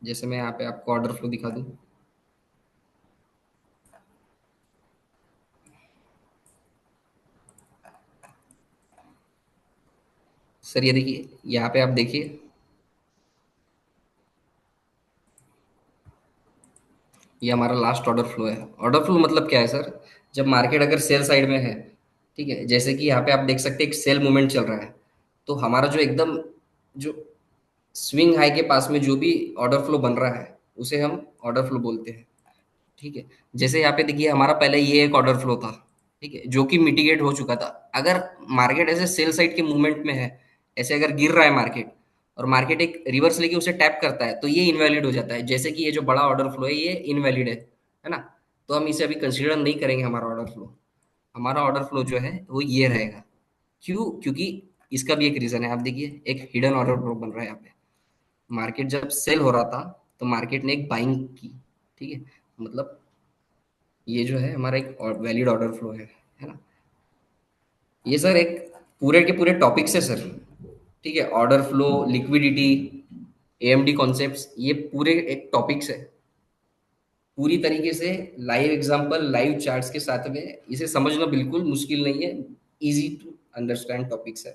जैसे मैं यहाँ पे आपको ऑर्डर फ्लो दिखा दूं। सर ये देखिए, यहाँ पे आप देखिए, ये हमारा लास्ट ऑर्डर फ्लो है। ऑर्डर फ्लो मतलब क्या है सर? जब मार्केट अगर सेल साइड में है, ठीक है, जैसे कि यहाँ पे आप देख सकते हैं एक सेल मूवमेंट चल रहा है, तो हमारा जो एकदम जो स्विंग हाई के पास में जो भी ऑर्डर फ्लो बन रहा है, उसे हम ऑर्डर फ्लो बोलते हैं। ठीक है, जैसे यहाँ पे देखिए हमारा पहले ये एक ऑर्डर फ्लो था, ठीक है, जो कि मिटिगेट हो चुका था। अगर मार्केट ऐसे सेल साइड के मूवमेंट में है, ऐसे अगर गिर रहा है मार्केट, और मार्केट एक रिवर्स लेके उसे टैप करता है, तो ये इनवैलिड हो जाता है। जैसे कि ये जो बड़ा ऑर्डर फ्लो है, ये इनवैलिड है ना? तो हम इसे अभी कंसिडर नहीं करेंगे हमारा ऑर्डर फ्लो। हमारा ऑर्डर फ्लो जो है वो ये रहेगा। क्यों? क्योंकि इसका भी एक रीजन है। आप देखिए, एक हिडन ऑर्डर फ्लो बन रहा है यहाँ पे। मार्केट जब सेल हो रहा था, तो मार्केट ने एक बाइंग की। ठीक है, मतलब ये जो है हमारा एक वैलिड ऑर्डर फ्लो है ना? ये सर एक पूरे के पूरे टॉपिक्स है सर। ठीक है, order flow, liquidity, AMD concepts, ये पूरे एक टॉपिक्स है। पूरी तरीके से लाइव एग्जांपल, लाइव चार्ट्स के साथ में इसे समझना बिल्कुल मुश्किल नहीं है। इजी टू अंडरस्टैंड टॉपिक्स है।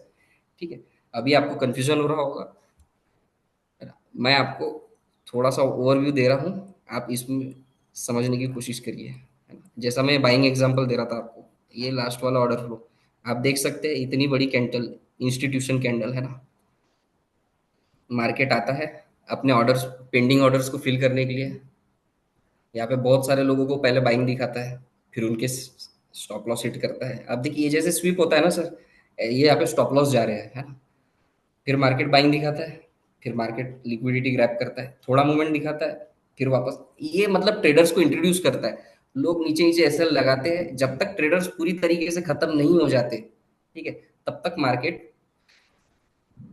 ठीक है, अभी आपको कंफ्यूजन हो रहा होगा, है ना? मैं आपको थोड़ा सा ओवरव्यू दे रहा हूँ, आप इसमें समझने की कोशिश करिए, है ना? जैसा मैं बाइंग एग्जांपल दे रहा था आपको, ये लास्ट वाला ऑर्डर फ्लो आप देख सकते हैं। इतनी बड़ी कैंडल, इंस्टीट्यूशन कैंडल है ना? मार्केट आता है अपने ऑर्डर्स, पेंडिंग ऑर्डर्स को फिल करने के लिए। यहाँ पे बहुत सारे लोगों को पहले बाइंग दिखाता है, फिर उनके स्टॉप लॉस हिट करता है। अब देखिए, ये जैसे स्वीप होता है ना सर, ये यहाँ पे स्टॉप लॉस जा रहे हैं, है ना? फिर मार्केट बाइंग दिखाता है, फिर मार्केट लिक्विडिटी ग्रैब करता है, थोड़ा मूवमेंट दिखाता है, फिर वापस। ये मतलब ट्रेडर्स को इंट्रोड्यूस करता है। लोग नीचे नीचे एसएल लगाते हैं, जब तक ट्रेडर्स पूरी तरीके से खत्म नहीं हो जाते, ठीक है, तब तक मार्केट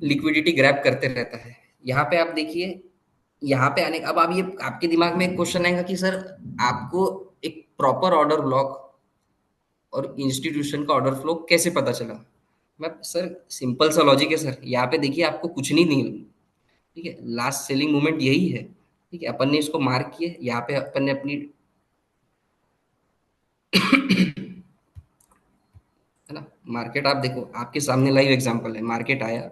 लिक्विडिटी ग्रैब करते रहता है। यहाँ पे आप देखिए, यहाँ पे आने, अब आप ये आपके दिमाग में एक क्वेश्चन आएगा कि सर आपको एक प्रॉपर ऑर्डर ब्लॉक और इंस्टीट्यूशन का ऑर्डर फ्लो कैसे पता चला? मैं सर सिंपल सा लॉजिक है सर। यहाँ पे देखिए, आपको कुछ नहीं, ठीक है, लास्ट सेलिंग मूवमेंट यही है। ठीक है, अपन ने इसको मार्क किया, यहाँ पे अपन ने अपनी है ना, मार्केट आप देखो, आपके सामने लाइव एग्जांपल है। मार्केट आया,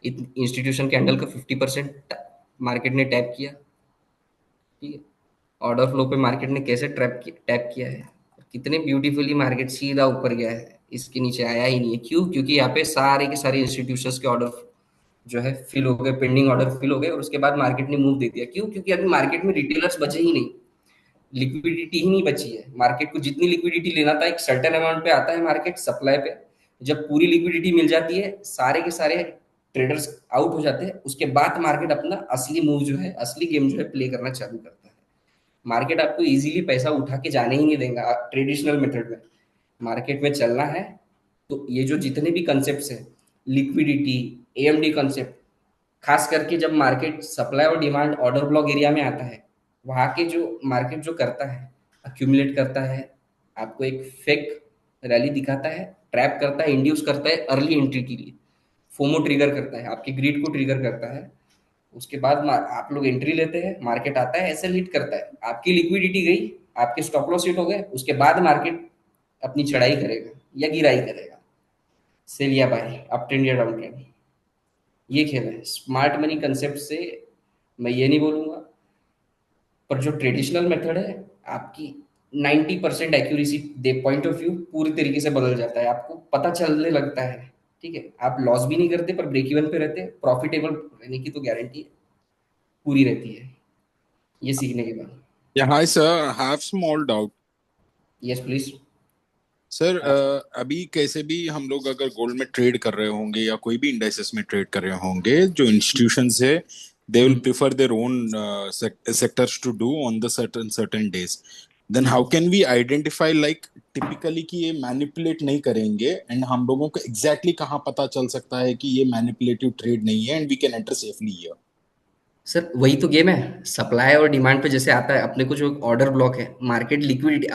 इंस्टीट्यूशन कैंडल का 50% मार्केट ने टैप किया। ठीक है, ऑर्डर फ्लो पे मार्केट ने कैसे टैप किया है, कितने ब्यूटीफुली मार्केट सीधा ऊपर गया है, इसके नीचे आया ही नहीं है। क्यों? क्योंकि यहाँ पे सारे के सारे इंस्टीट्यूशंस के ऑर्डर जो है फिल हो गए, पेंडिंग ऑर्डर फिल हो गए, और उसके बाद मार्केट ने मूव दे दिया। क्यों? क्योंकि अभी मार्केट में रिटेलर्स बचे ही नहीं, लिक्विडिटी ही नहीं बची है। मार्केट को जितनी लिक्विडिटी लेना था, एक सर्टेन अमाउंट पे आता है मार्केट सप्लाई पे। जब पूरी लिक्विडिटी मिल जाती है, सारे के सारे ट्रेडर्स आउट हो जाते हैं, उसके बाद मार्केट अपना असली मूव जो है, असली गेम जो है प्ले करना चालू करता है। मार्केट आपको इजीली पैसा उठा के जाने ही नहीं देगा ट्रेडिशनल मेथड में। मार्केट में चलना है तो ये जो जितने भी कंसेप्ट है, लिक्विडिटी, एएमडी कंसेप्ट, खास करके जब मार्केट सप्लाई और डिमांड ऑर्डर ब्लॉक एरिया में आता है, वहाँ के जो मार्केट जो करता है, अक्यूमुलेट करता है, आपको एक फेक रैली दिखाता है, ट्रैप करता है, इंड्यूस करता है अर्ली एंट्री के लिए, फोमो ट्रिगर करता है, आपकी ग्रीड को ट्रिगर करता है। उसके बाद आप लोग एंट्री लेते हैं, मार्केट आता है, ऐसे लीड करता है, आपकी लिक्विडिटी गई, आपके स्टॉप लॉस हिट हो गए, उसके बाद मार्केट अपनी चढ़ाई करेगा या गिराई करेगा, सेल या बाय, अप ट्रेंड या डाउन ट्रेंड। ये खेल है स्मार्ट मनी कंसेप्ट से। मैं ये नहीं बोलूंगा, पर जो ट्रेडिशनल मेथड है, आपकी 90% accuracy they point of view पूरी तरीके से बदल जाता है, आपको पता चलने लगता है। ठीक है, आप लॉस भी नहीं करते पर ब्रेक इवन पे रहते, प्रॉफिटेबल रहने की तो गारंटी पूरी रहती है ये सीखने के बाद। Yeah, hi sir. I have small doubt. Yes please. Sir अभी कैसे भी हम लोग अगर गोल्ड में ट्रेड कर रहे होंगे या कोई भी इंडाइसेस में ट्रेड कर रहे होंगे, जो इंस्टीट्यूशंस है they will prefer their own sectors to do on the certain days, then how can we identify like typically कि ये मैनिपुलेट नहीं करेंगे, एंड हम लोगों को एग्जैक्टली कहाँ पता चल सकता है कि ये मैनिपुलेटिव ट्रेड नहीं है and we can enter safely here. Sir वही तो गेम है, सप्लाई और डिमांड पे जैसे आता है, अपने को जो ऑर्डर ब्लॉक है, मार्केट लिक्विडिटी,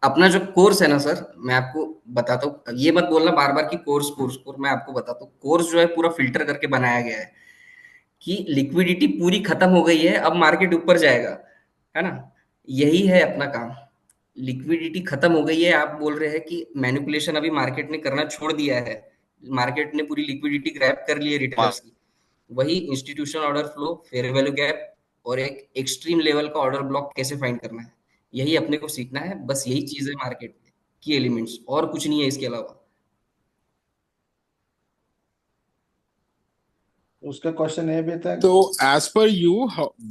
अपना जो कोर्स है ना सर, मैं आपको बताता हूँ, ये मत बोलना बार बार कि कोर्स कोर्स कोर्स, मैं आपको बताता हूँ, कोर्स जो है पूरा फिल्टर करके बनाया गया है कि लिक्विडिटी पूरी खत्म हो गई है, अब मार्केट ऊपर जाएगा, है ना। यही है अपना काम। लिक्विडिटी खत्म हो गई है, आप बोल रहे हैं कि मैनिपुलेशन अभी मार्केट ने करना छोड़ दिया है, मार्केट ने पूरी लिक्विडिटी ग्रैब कर ली है रिटेलर्स की। वही institutional order flow, fair value gap और एक एक्सट्रीम लेवल का ऑर्डर ब्लॉक कैसे फाइंड करना है, यही अपने को सीखना है। बस यही चीज है मार्केट की एलिमेंट्स, और कुछ नहीं है इसके अलावा। उसका क्वेश्चन ये भी था। So, as per you,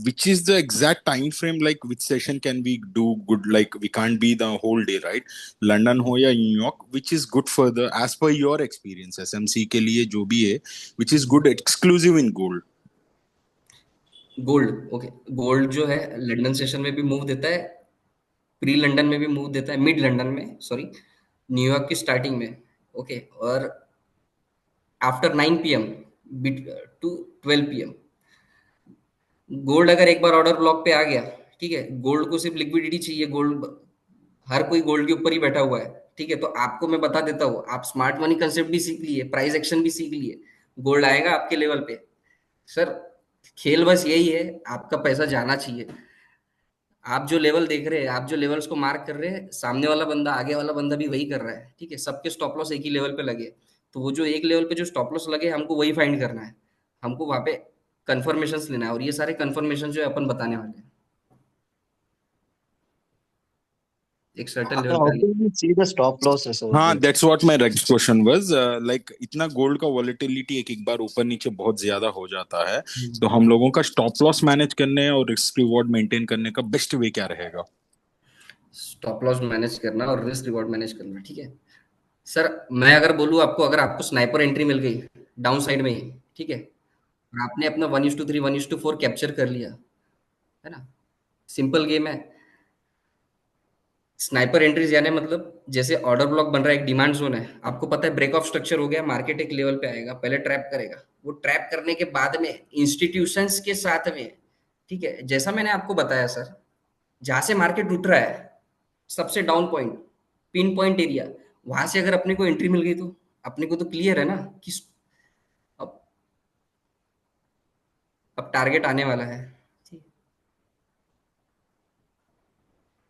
which is the exact time frame? Like, which session can we do good? Like, we can't be the whole day, right? London हो या New York, which is good for the, as per your experience, SMC के लिए जो भी है, which is good exclusive in gold. Gold, okay. Gold जो है London session में भी मूव देता है, प्री लंदन में भी मूव देता है, मिड लंदन में सॉरी, न्यूयॉर्क की स्टार्टिंग में, ओके, और after 9 PM to 12 PM। Gold अगर एक बार ऑर्डर ब्लॉक पे आ गया, ठीक है, गोल्ड को सिर्फ लिक्विडिटी चाहिए, गोल्ड, हर कोई गोल्ड के ऊपर ही बैठा हुआ है, ठीक है। तो आपको मैं बता देता हूँ, आप स्मार्ट मनी कंसेप्ट भी सीख लिए, प्राइस एक्शन भी सीख लिए, गोल्ड आएगा आपके लेवल पे। सर खेल बस यही है, आपका पैसा जाना चाहिए। आप जो लेवल देख रहे हैं, आप जो लेवल्स को मार्क कर रहे हैं, सामने वाला बंदा, आगे वाला बंदा भी वही कर रहा है, ठीक है। सबके स्टॉप लॉस एक ही लेवल पे लगे, तो वो जो एक लेवल पे जो स्टॉप लॉस लगे, हमको वही फाइंड करना है, हमको वहां पे कंफर्मेशन लेना है, और ये सारे कंफर्मेशन जो है अपन बताने वाले हैं एक सर्टेन लेवल How पे। can we see the stop losses over हाँ, there? that's what my next question was. Like, इतना गोल्ड का वॉलेटिलिटी एक एक बार ऊपर नीचे बहुत ज्यादा हो जाता है, तो हम लोगों का स्टॉप लॉस मैनेज करने और रिस्क रिवॉर्ड मेंटेन करने का बेस्ट वे क्या रहेगा? स्टॉप लॉस मैनेज करना और रिस्क रिवॉर्ड मैनेज करना, ठीक है। सर मैं अगर बोलूँ आपको, अगर आपको स्नाइपर एंट्री मिल गई डाउन साइड में ही, ठीक है, और आपने अपना 1:3 1:4 कैप्चर कर लिया, है ना, सिंपल गेम है। स्नाइपर एंट्रीज यानी मतलब जैसे ऑर्डर ब्लॉक बन रहा है, एक डिमांड जोन है, आपको पता है ब्रेक ऑफ स्ट्रक्चर हो गया, मार्केट एक लेवल पे आएगा, पहले ट्रैप करेगा, वो ट्रैप करने के बाद में इंस्टीट्यूशंस के साथ में, ठीक है, जैसा मैंने आपको बताया सर, जहां से मार्केट उठ रहा है, सबसे down point, pin point area, वहां से अगर अपने को एंट्री मिल गई तो अपने को तो क्लियर है ना कि अब अब टारगेट आने वाला है।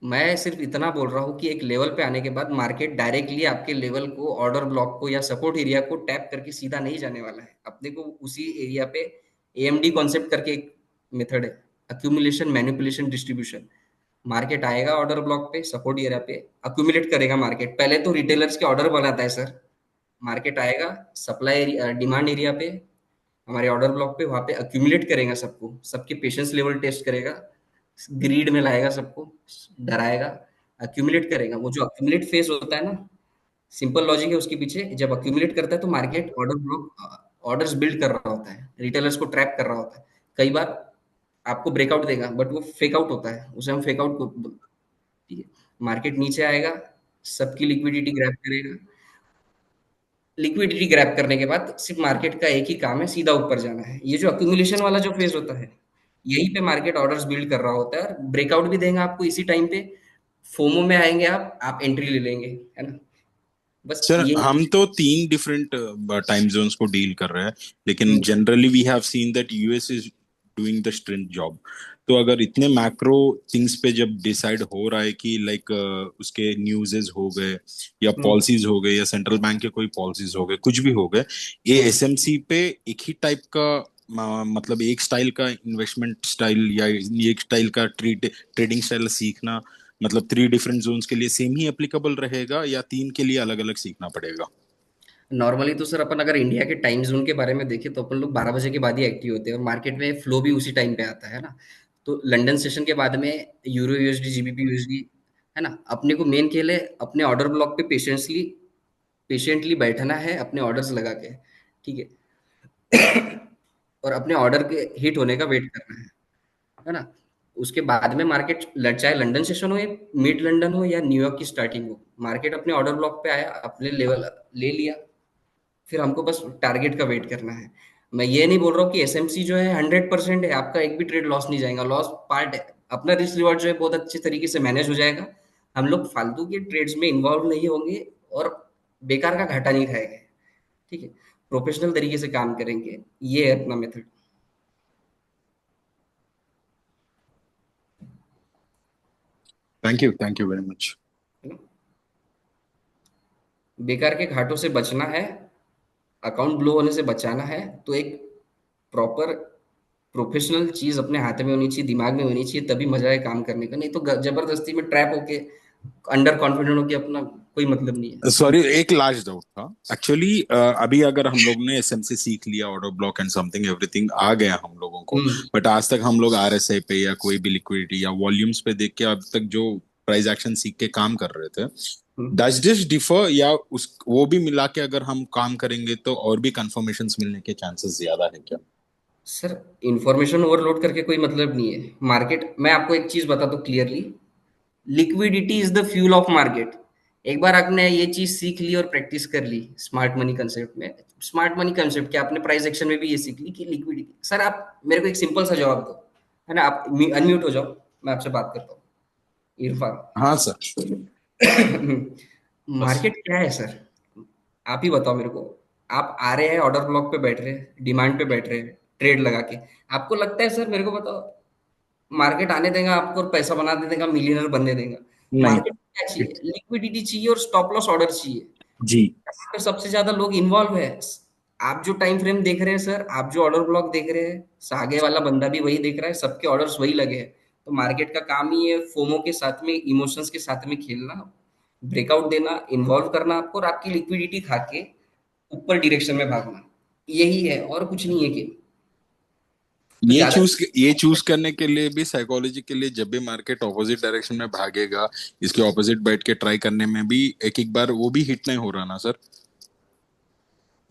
मैं सिर्फ इतना बोल रहा हूँ कि एक लेवल पे आने के बाद मार्केट डायरेक्टली आपके लेवल को, ऑर्डर ब्लॉक को या सपोर्ट एरिया को टैप करके सीधा नहीं जाने वाला है, अपने को उसी एरिया पे एएमडी कॉन्सेप्ट करके एक मेथड है, अक्यूमुलेशन मैनिपुलेशन डिस्ट्रीब्यूशन। मार्केट आएगा ऑर्डर ब्लॉक पे, सपोर्ट एरिया पे अक्यूमुलेट करेगा मार्केट, पहले तो रिटेलर्स के ऑर्डर बनाता है सर, मार्केट आएगा सप्लाई एरिया डिमांड एरिया पे, हमारे ऑर्डर ब्लॉक पे, वहां पे अक्यूमुलेट करेगा सबको, सबके पेशेंस लेवल टेस्ट करेगा, ग्रीड में लाएगा सबको, डराएगा, अक्यूमुलेट करेगा। वो जो अक्यूमुलेट फेज होता है ना, सिंपल लॉजिक है उसके पीछे, जब अक्यूमुलेट करता है तो market order block, orders build कर रहा होता है, रिटेलर्स को ट्रैप कर रहा होता है, कई बार आपको ब्रेकआउट देगा, बट वो फेक आउट होता है, उसे हम फेक आउट को, ठीक है। मार्केट नीचे आएगा, सबकी लिक्विडिटी ग्रैब करेगा, लिक्विडिटी ग्रैब करने के बाद सिर्फ मार्केट का एक ही काम है, सीधा ऊपर जाना है। ये जो अक्यूमुलेशन वाला जो फेज होता है, यहीं पे मार्केट ऑर्डर्स बिल्ड कर रहा होता है और ब्रेकआउट भी देंगे आपको इसी टाइम पे। फोमो में आएंगे आप एंट्री ले लेंगे, है ना? बस सर ये। हम तो तीन डिफरेंट टाइम जोन्स को डील कर रहे हैं, लेकिन hmm, generally we have seen that US is doing the strength job. तो अगर इतने मैक्रो थिंग्स पे जब डिसाइड हो रहा है कि लाइक उसके न्यूज़ेस हो गए या हम्म, पॉलिसीज हो गए या सेंट्रल बैंक के कोई पॉलिसीज हो गए, कुछ भी हो गए, ये हम्म। एसएमसी पे एक ही टाइप का मतलब एक स्टाइल का इन्वेस्टमेंट स्टाइल या एक स्टाइल का ट्रेडिंग स्टाइल सीखना, मतलब थ्री डिफरेंट जोन्स के लिए सेम ही एप्लीकेबल रहेगा या तीन के लिए अलग अलग सीखना पड़ेगा? नॉर्मली तो सर अपन अगर इंडिया के टाइम जोन के बारे में देखें तो अपन लोग 12 बजे के बाद ही एक्टिव होते हैं और मार्केट में फ्लो भी उसी टाइम पे आता है ना। तो लंदन सेशन के बाद में यूरो यूएसडी जीबीपी यूएसडी, है ना, अपने को मेन खेल है अपने ऑर्डर ब्लॉक पे पेशेंसली पेशेंटली बैठना है अपने ऑर्डर्स लगा के, ठीक है। और अपने ऑर्डर के हिट होने का वेट करना है ना। उसके बाद में मार्केट चाहे लंदन सेशन हो या मिड लंदन हो या न्यूयॉर्क की स्टार्टिंग हो, मार्केट अपने ऑर्डर ब्लॉक पे आया, अपने लेवल ले लिया, फिर हमको बस टारगेट का वेट करना है। मैं ये नहीं बोल रहा हूँ कि एसएमसी जो है 100% है, आपका एक भी ट्रेड लॉस नहीं जाएगा, लॉस पार्ट है। अपना रिस्क रिवॉर्ड जो है बहुत अच्छे तरीके से मैनेज हो जाएगा। हम लोग फालतू के ट्रेड्स में इन्वॉल्व नहीं होंगे और बेकार का घाटा नहीं खाएंगे, ठीक है। प्रोफेशनल तरीके से काम करेंगे, ये है अपना method. Thank you very much. बेकार के घाटों से बचना है, अकाउंट ब्लो होने से बचाना है, तो एक प्रॉपर प्रोफेशनल चीज अपने हाथ में होनी चाहिए, दिमाग में होनी चाहिए, तभी मजा है काम करने का। नहीं तो जबरदस्ती में ट्रैप होके अंडर कॉन्फिडेंट होके अपना कोई मतलब नहीं है। सॉरी, एक लास्ट डाउट था एक्चुअली। अभी अगर हम लोग ने एसएमसी सीख लिया, order block and something everything आ गया हम लोगों को, हम्म, बट आज तक हम लोग आरएसआई पे या कोई भी लिक्विडिटी या वॉल्यूम्स पे देख के अब तक जो प्राइस एक्शन सीख के काम कर रहे थे, हम्म। डज दिस डिफर या उस वो भी मिला के अगर हम काम करेंगे तो और भी कंफर्मेशंस मिलने के चांसेस ज्यादा है क्या? सर, इंफॉर्मेशन ओवरलोड करके कोई मतलब नहीं है। मार्केट, मैं आपको एक चीज बता दूं clearly, liquidity is the fuel of market. एक बार आपने ये चीज सीख ली और प्रैक्टिस कर ली स्मार्ट मनी कंसेप्ट में, स्मार्ट मनी कंसेप्ट क्या, आपने प्राइस एक्शन में भी ये सीख ली कि लिक्विडिटी। सर आप मेरे को एक सिंपल सा जवाब दो, है ना, आप अनम्यूट हो जाओ, मैं आपसे बात करता हूँ। इरफान। हाँ सर। बस। मार्केट क्या है सर? आप ही बताओ मेरे को। आप आ रहे हैं ऑर्डर ब्लॉक पे बैठ रहे हैं, डिमांड पे बैठ रहे हैं, ट्रेड लगा के, आपको लगता है सर, मेरे को बताओ, मार्केट आने देगा आपको और पैसा बना दे देगा, मिलियनर बनने देगा? नहीं। मार्केट क्या चाहिए? लिक्विडिटी चाहिए और स्टॉप लॉस ऑर्डर चाहिए। जी। यहाँ पे सबसे ज्यादा लोग इन्वॉल्व है। आप जो टाइम फ्रेम देख रहे हैं सर, आप जो ऑर्डर ब्लॉक देख रहे हैं, आगे वाला बंदा भी वही देख रहा है, सबके ऑर्डर्स वही लगे हैं। तो मार्केट का काम ही है फोमो के साथ में, इमोशंस के साथ में खेलना, ब्रेकआउट देना, इन्वॉल्व करना आपको, और आपकी लिक्विडिटी खा के ऊपर डायरेक्शन में भागना। यही है और कुछ नहीं है कि तो ज्यादा। ये चूज करने के लिए भी साइकोलॉजी के लिए, जब भी मार्केट ऑपोजिट डायरेक्शन में भागेगा, इसके ऑपोजिट बैठ के ट्राई करने में भी एक एक बार वो भी हिट नहीं हो रहा ना सर।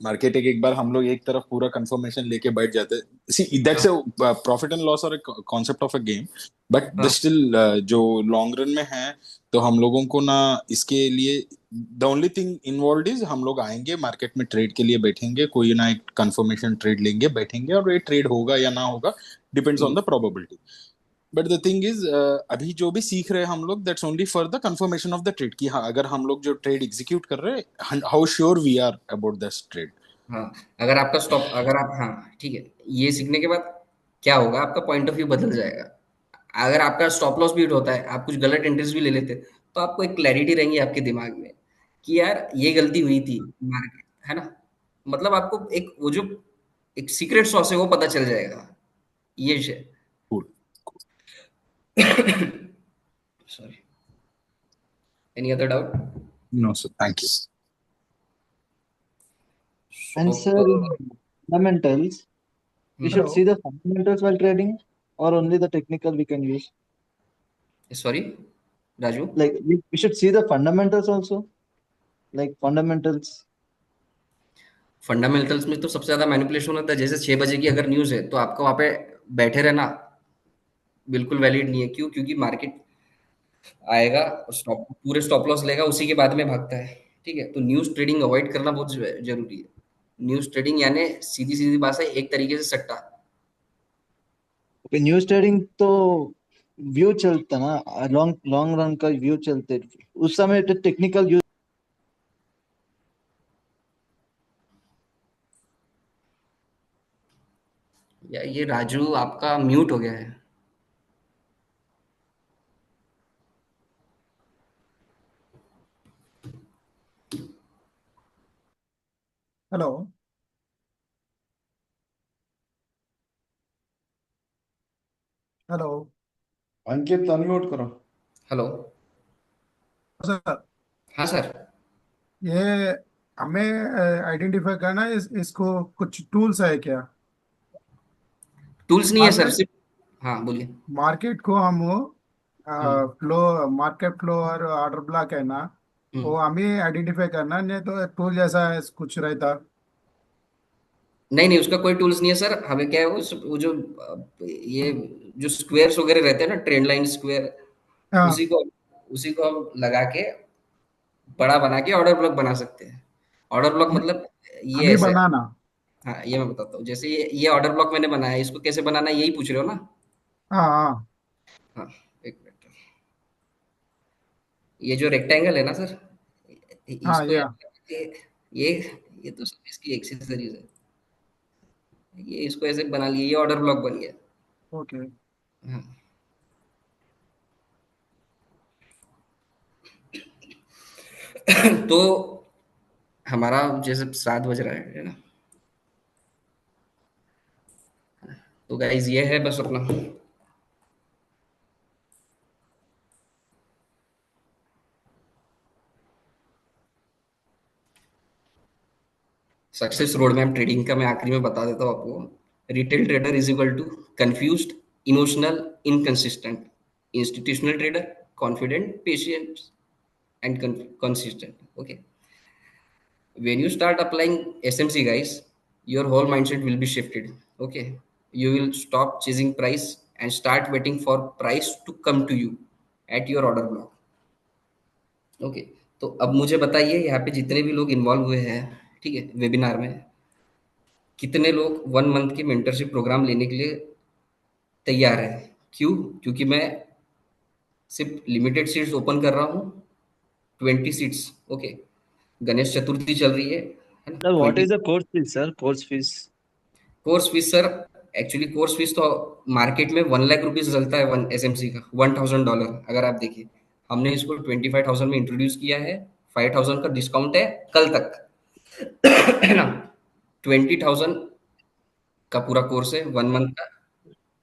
मार्केट एक बार हम लोग एक तरफ पूरा कंफर्मेशन लेके बैठ जाते हैं, see that's a profit and loss और concept of a game, but the हाँ, स्टिल जो लॉन्ग रन में है, तो हम लोगों को ना इसके लिए the only thing involve is हम लोग आएंगे मार्केट में ट्रेड के लिए बैठेंगे, कोई ना एक कंफर्मेशन ट्रेड लेंगे बैठेंगे और ये ट्रेड होगा या ना होगा, depends on the probability. But the thing is अभी जो भी सीख रहे हैं हम लोग, that's only for the confirmation of the trade, कि हाँ अगर हम लोग जो ट्रेड एग्जीक्यूट कर रहे हैं, how sure we are about this trade. हाँ। अगर आपका स्टॉप, अगर आप, हाँ ठीक है, ये सीखने के बाद क्या होगा, आपका पॉइंट ऑफ व्यू बदल जाएगा। अगर आपका स्टॉप लॉस बीट होता है, आप कुछ गलत एंट्रीज भी ले लेते, तो आपको एक क्लैरिटी रहेंगी आपके दिमाग में कि यार ये गलती हुई थी मार्केट, है ना। मतलब आपको एक वो जो एक सीक्रेट सॉस है वो पता चल जाएगा। ये है। Cool. Sorry, any other doubt? No, sir. Thank you. And sir, in fundamentals, we should so see the fundamentals while trading, or only the technical we can use. Sorry Raju. Like we should see the fundamentals also, like fundamentals. Fundamentals में तो सबसे ज्यादा manipulation होता है। जैसे 6 बजे की अगर न्यूज है तो आपको वहां पे बैठे रहना बिल्कुल वैलिड नहीं है। क्यों? क्योंकि मार्केट आएगा, स्टॉप पूरे स्टॉप लॉस लेगा, उसी के बाद में भागता है, ठीक है। तो न्यूज ट्रेडिंग अवॉइड करना बहुत जरूरी है। न्यूज ट्रेडिंग यानी सीधी सीधी बात है, एक तरीके से सट्टा। न्यूज ट्रेडिंग तो व्यू चलता ना, लॉन्ग लॉन्ग रन का व्यू चलते, उस समय तो टेक्निकल यूज। या ये राजू आपका म्यूट हो गया है। हेलो। हेलो अंकित अनम्यूट करो। हेलो। सर। हाँ सर। ये हमें आइडेंटिफाई करना है इसको कुछ टूल्स है क्या? टूल्स नहीं है सर, मार्केट सिर्फ। हाँ बोलिए। मार्केट को हम हम्म। फ्लो, मार्केट फ्लो और ऑर्डर ब्लॉक है ना, हम्म। वो हमें आइडेंटिफाई करना, नहीं तो टूल जैसा है कुछ रहता। नहीं नहीं, उसका कोई टूल्स नहीं है सर। हमें क्या है, वो जो ये जो स्क्वेयर्स वगैरह रहते हैं ना, ट्रेंड लाइन स्क्वायर, हाँ, उसी को उसी को हम लगा के बड़ा बना के ऑर्डर ब्लॉक बना सकते हैं। ऑर्डर ब्लॉक हम मतलब ये हमें ऐसे। बनाना। हाँ, ये मैं बताता हूँ। जैसे ये ऑर्डर ब्लॉक मैंने बनाया है, इसको कैसे बनाना है यही पूछ रहे हो ना? हाँ हाँ हाँ, एक मिनट। ये जो रेक्टेंगल है ना सर, हाँ, इसको ये ये ये तो सब इसकी एक्सेसरीज है। ये इसको ऐसे बना लिए, ये ऑर्डर ब्लॉक बन गया। ओके। हाँ। तो हमारा जैसे 7 बज रहा है ना? तो गाइज ये है बस अपना सक्सेस रोड मैप ट्रेडिंग का। मैं आखिरी में बता देता हूँ आपको। Retail trader is equal to confused, emotional, inconsistent. Institutional trader confident, patient and consistent. Okay. When you start applying SMC, guys, your whole mindset will be shifted. Okay. You will stop chasing price and start waiting for price to come to you at your order block. Okay. तो अब मुझे बताइए, यहाँ पे जितने भी लोग involve हुए हैं, ठीक है, वेबिनार में, कितने लोग 1 मंथ की मेंटरशिप प्रोग्राम लेने के लिए तैयार है? क्यों? क्योंकि मैं सिर्फ लिमिटेड सीट्स ओपन कर रहा हूँ, 20 सीट्स। ओके। गणेश चतुर्थी चल रही है ना? Sir what 20। Is the course fees, sir course fees? Course fees sir, actually course fees तो मार्केट में 1 लाख रुपीज चलता है वन SMC का, $1,000। अगर आप देखिए, हमने इसको 25,000 में इंट्रोड्यूस किया है। 5,000 का डिस्काउंट है कल तक, है ना? 20,000 का पूरा कोर्स है, 1 मंथ का।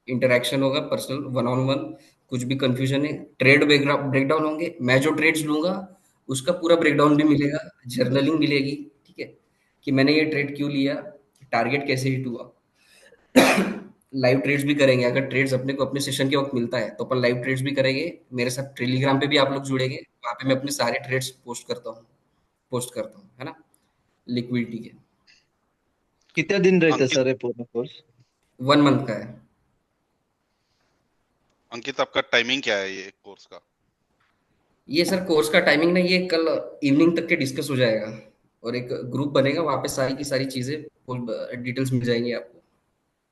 इंटरेक्शन होगा, पर्सनल, वन ऑन वन। कुछ भी कंफ्यूजन है, ट्रेड ब्रेकडाउन होंगे, मैं जो ट्रेड्स लूंगा उसका पूरा ब्रेकडाउन भी मिलेगा। जर्नलिंग मिलेगी, ठीक है, कि मैंने ये ट्रेड क्यों लिया, टारगेट कैसे हिट हुआ। लाइव ट्रेड्स भी करेंगे, अगर ट्रेड्स अपने को अपने सेशन के वक्त मिलता है तो अपन लाइव ट्रेड्स भी करेंगे। मेरे साथ टेलीग्राम पे भी आप लोग जुड़ेंगे, वहां पे मैं अपने सारे ट्रेड्स पोस्ट करता हूँ, है ना, लिक्विडिटी के। कितने दिन रहता है अंकित सर ये पूरा कोर्स? 1 मंथ का है। अंकित आपका टाइमिंग क्या है ये कोर्स का? ये सर कोर्स का टाइमिंग ना, ये कल इवनिंग तक के डिस्कस हो जाएगा, और एक ग्रुप बनेगा, वहां पे सारी की सारी चीजें, डिटेल्स मिल जाएंगी आपको।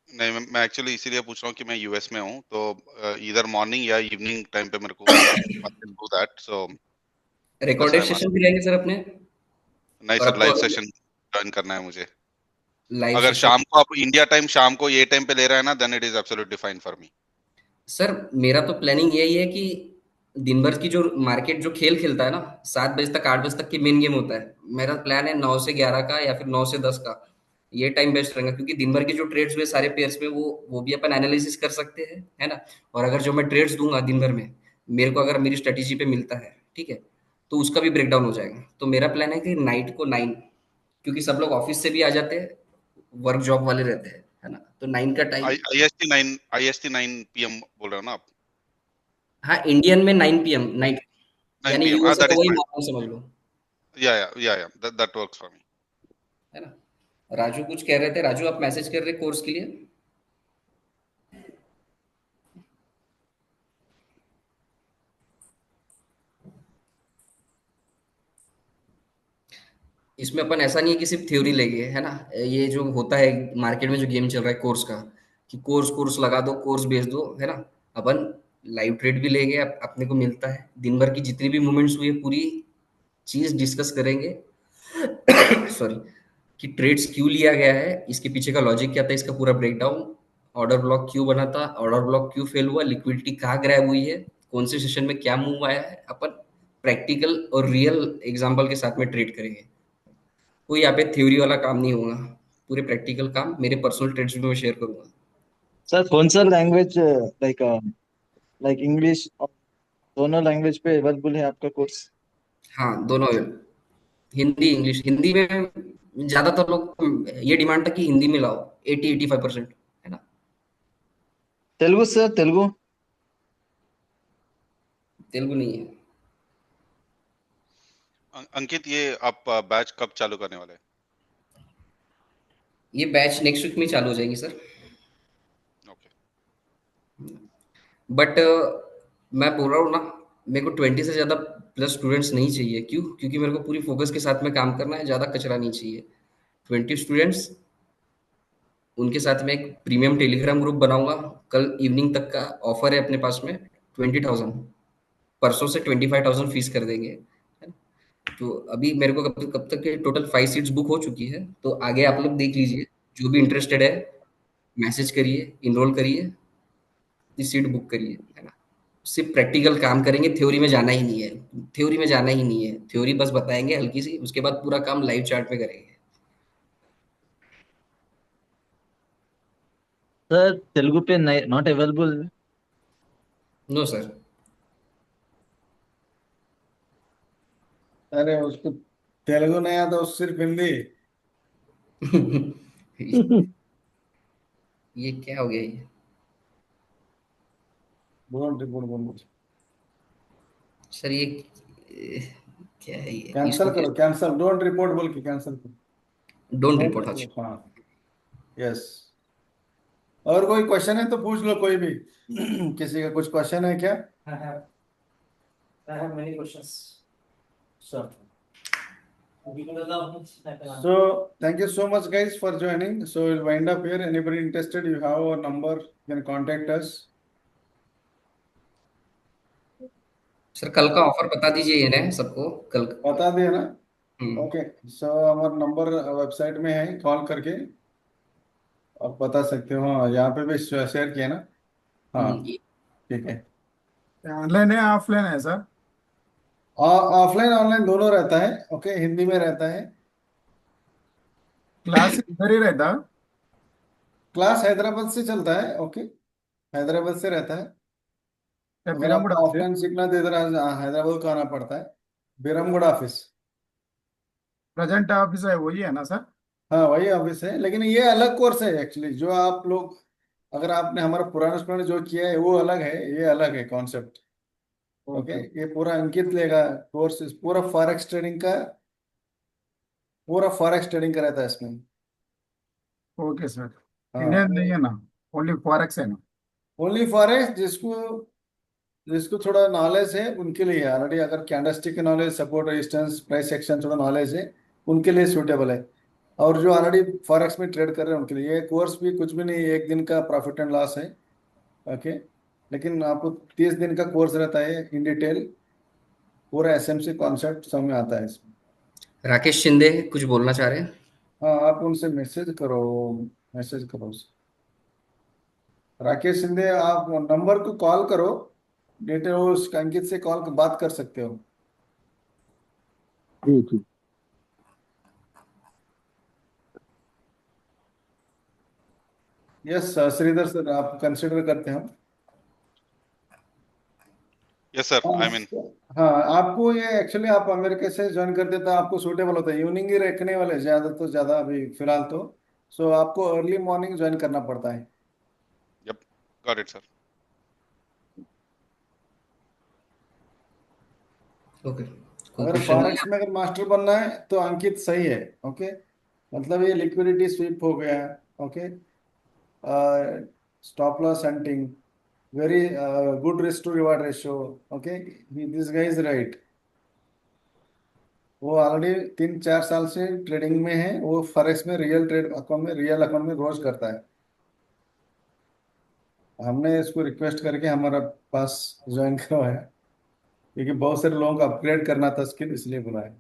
नहीं, मैं एक्चुअली इसीलिए पूछ रहा हूँ कि मैं यूएस में हूँ, तो इधर मॉर्निंग या इवनिंग टाइम पे मेरे को I can do that, so that's recorded why I am session भी आस्किंग। रहेंगे सर अपने। नहीं और सर, आपको लाइव सेशन ज्वाइन करना है मुझे। लाइव अगर सेशन। शाम को आप इंडिया टाइम शाम को ये टाइम पे ले रहे हैं ना, then it is absolutely fine for me. Sir मेरा तो प्लानिंग यही है कि दिन भर की जो मार्केट जो खेल खेलता है ना, 7 बजे तक 8 बजे तक की मेन गेम होता है। मेरा प्लान है 9 से 11 का या फिर 9 से 10 का। ये टाइम बेस्ट रहेगा, क्योंकि दिन भर के जो ट्रेड्स हुए सारे पेयर्स में, वो भी अपन एनालिसिस कर सकते हैं, है ना? और अगर जो मैं ट्रेड्स दूंगा दिन भर में, मेरे को अगर मेरी स्ट्रेटेजी पे मिलता है, ठीक है, तो उसका भी ब्रेकडाउन हो जाएगा। तो मेरा प्लान है कि नाइट को 9, क्योंकि सब लोग ऑफिस से भी आ जाते हैं, वर्क जॉब वाले रहते हैं, है ना? तो 9 का time. I S T 9 PM बोल रहे हो ना आप? हाँ, इंडियन में 9 PM नाइट, 9 यानी पीएम, हाँ, यूएस दैट का इज वही फाइन। मॉर्निंग समझ लो, या दैट वर्क्स फॉर मी। है ना? राजू कुछ कह रहे थे, राजू आप मैसेज कर रहे कोर्स के लिए? इसमें अपन ऐसा नहीं है कि सिर्फ थ्योरी लेंगे, है ना? ये जो होता है मार्केट में जो गेम चल रहा है कोर्स का, कि कोर्स कोर्स लगा दो, कोर्स भेज दो, है ना? अपन लाइव ट्रेड भी लेंगे, अपने को मिलता है दिन भर की जितनी भी मूवमेंट्स हुई है पूरी चीज डिस्कस करेंगे। सॉरी, कि ट्रेड्स क्यों लिया गया है, इसके पीछे का लॉजिक क्या था, इसका पूरा ब्रेकडाउन, ऑर्डर ब्लॉक क्यों बना था, ऑर्डर ब्लॉक क्यों फेल हुआ, लिक्विडिटी कहाँ ग्रैब हुई है, कौन से सेशन में क्या मूव आया है, अपन प्रैक्टिकल और रियल एग्जांपल के साथ में ट्रेड करेंगे। कोई यहाँ पे थ्योरी वाला काम नहीं होगा, पूरे प्रैक्टिकल काम मेरे पर्सनल ट्रेड्स में मैं शेयर करूंगा। सर कौन सा लैंग्वेज, लाइक लाइक इंग्लिश, दोनों लैंग्वेज पे अवेलेबल है आपका कोर्स? हाँ, दोनों, हिंदी इंग्लिश। हिंदी में ज्यादातर लोग ये डिमांड था कि हिंदी में लाओ, 80-85%, है ना? तेलुगु सर, तेलुगु? तेलुगु नहीं है। अंकित, ये आप बैच कब चालू करने वाले हैं? ये बैच नेक्स्ट वीक में चालू हो जाएगी सर। ओके। बट मैं बोल रहा हूँ ना, मेरे को 20 से ज़्यादा प्लस स्टूडेंट्स नहीं चाहिए। क्यों? क्योंकि मेरे को पूरी फोकस के साथ में काम करना है, ज़्यादा कचरा नहीं चाहिए। 20 स्टूडेंट्स, उनके साथ में एक प्रीमियम टेलीग्राम ग्रुप बनाऊंगा। कल इवनिंग तक का ऑफर है अपने पास में, 20,000। परसों से 25,000 फीस कर देंगे, है ना? तो अभी मेरे को कब तक के टोटल 5 सीट्स बुक हो चुकी है, तो आगे आप लोग देख लीजिए, जो भी इंटरेस्टेड है मैसेज करिए, इनरोल करिए, सीट बुक करिए, है ना? सिर्फ प्रैक्टिकल काम करेंगे, थ्योरी में जाना ही नहीं है। थ्योरी में जाना ही नहीं है, थ्योरी बस बताएंगे हल्की सी, उसके बाद पूरा काम लाइव चार्ट में करेंगे। सर तेलुगु पे नॉट अवेलेबल? No sir. अरे उसको तेलुगु नहीं आता, उस सिर्फ हिंदी। ये क्या हो गया ये? बोल रिपोर्ट बोल। सर ये क्या है ये, कैंसल इसको करो, कैसे? कैंसल, डोंट रिपोर्ट बोल के कैंसल करो। डोंट डोंट रिपोर्ट आज। रिपोर्ट, हाँ। यस। और कोई क्वेश्चन है तो पूछ लो कोई भी। किसी का कुछ क्वेश्चन है क्या? I have many questions. Sir, We can do the so thank you so much guys for joining. So we'll wind up here. Anybody interested, you have our number, you can contact us. Sir कल का offer बता दीजिए ये ना सबको कल। बता दिया ना? हम्म। ओके। सो हमारा नंबर वेबसाइट में है, कॉल करके आप बता सकते हो। हाँ, यहाँ पे भी शेयर किया ना? हाँ, ये ठीक है। ऑनलाइन है ऑफलाइन है सर? ऑफलाइन ऑनलाइन दोनों रहता है। ओके, हिंदी में रहता है। क्लास इधर ही रहता? क्लास हैदराबाद से चलता है। ओके, हैदराबाद से रहता है। या अगर बिरमगुड़ा आपको से? ऑफलाइन सीखना है तो इधर हैदराबाद को आना पड़ता है, बिरमगुड़ा ऑफिस। प्रेजेंट ऑफिस है वही है ना सर? हाँ, वही ऑफिस है, लेकिन ये अलग कोर्स है एक्चुअली। जो आप लोग, अगर आपने हमारा पुराना स्टूडेंट जो किया है वो अलग है, ये अलग है कॉन्सेप्ट। Okay, okay. ये पूरा अंकित लेगा कोर्स, पूरा फॉरेक्स ट्रेडिंग का, पूरा फॉरेक्स ट्रेडिंग का रहता है इसमें। Okay sir. इंडियन नहीं हाँ, है ना? ओनली फॉरेक्स है ना? ओनली फॉरेक्स, जिसको जिसको थोड़ा नॉलेज है उनके लिए ऑलरेडी, अगर कैंडलस्टिक की knowledge, support resistance price action थोड़ा नॉलेज है, उनके लिए सूटेबल है। और जो ऑलरेडी फॉरेक्स में ट्रेड कर रहे हैं उनके लिए ये कोर्स भी कुछ भी नहीं, एक दिन का प्रॉफिट एंड लॉस है। ओके, लेकिन आपको 30 दिन का कोर्स रहता है इन डिटेल, पूरा एसएमसी कॉन्सेप्ट समझ में आता है इसमें। राकेश शिंदे कुछ बोलना चाह रहे हैं? हाँ, आप उनसे मैसेज करो, मैसेज करो उसे। राकेश शिंदे, आप नंबर को कॉल करो, डिटेल उस अंकित से कॉल बात कर सकते हो। True, true. Yes Sridhar sir, आप कंसिडर करते हैं हम। यस सर, हाँ, आई मीन हाँ, आपको ये एक्चुअली आप अमेरिका से ज्वाइन करते तो आपको सूटेबल होता है, इवनिंग ही रखने वाले ज्यादा तो ज्यादा अभी फिलहाल तो। सो आपको अर्ली मॉर्निंग ज्वाइन करना पड़ता है। Yup, got it sir. Okay, कोई अगर क्वेश्चन नहीं फॉरेक्स में अगर मास्टर बनना है तो अंकित सही है। ओके, मतलब ये लिक्विडिटी स्वीप हो गया। Okay, stop loss hunting, very good risk to reward ratio. Okay, this guy is right. वो ऑलरेडी 3-4 साल से ट्रेडिंग में है, वो फॉरेक्स में रियल ट्रेड अकाउंट में, रियल अकाउंट में रोज करता है। हमने इसको रिक्वेस्ट करके हमारा पास ज्वाइन करवाया, क्योंकि बहुत सारे लोगों को अपग्रेड करना था स्किल, इसलिए बुलाया।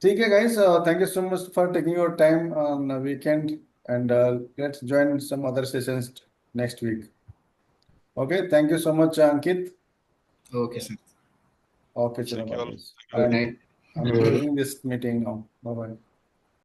ठीक है guys, thank you so much for taking your time on weekend, and let's join some other sessions next week. Okay, thank you so much Ankit. Okay sir, okay, चलो Thank you bye all. Guys. Good night. I'm closing this meeting now. Bye bye.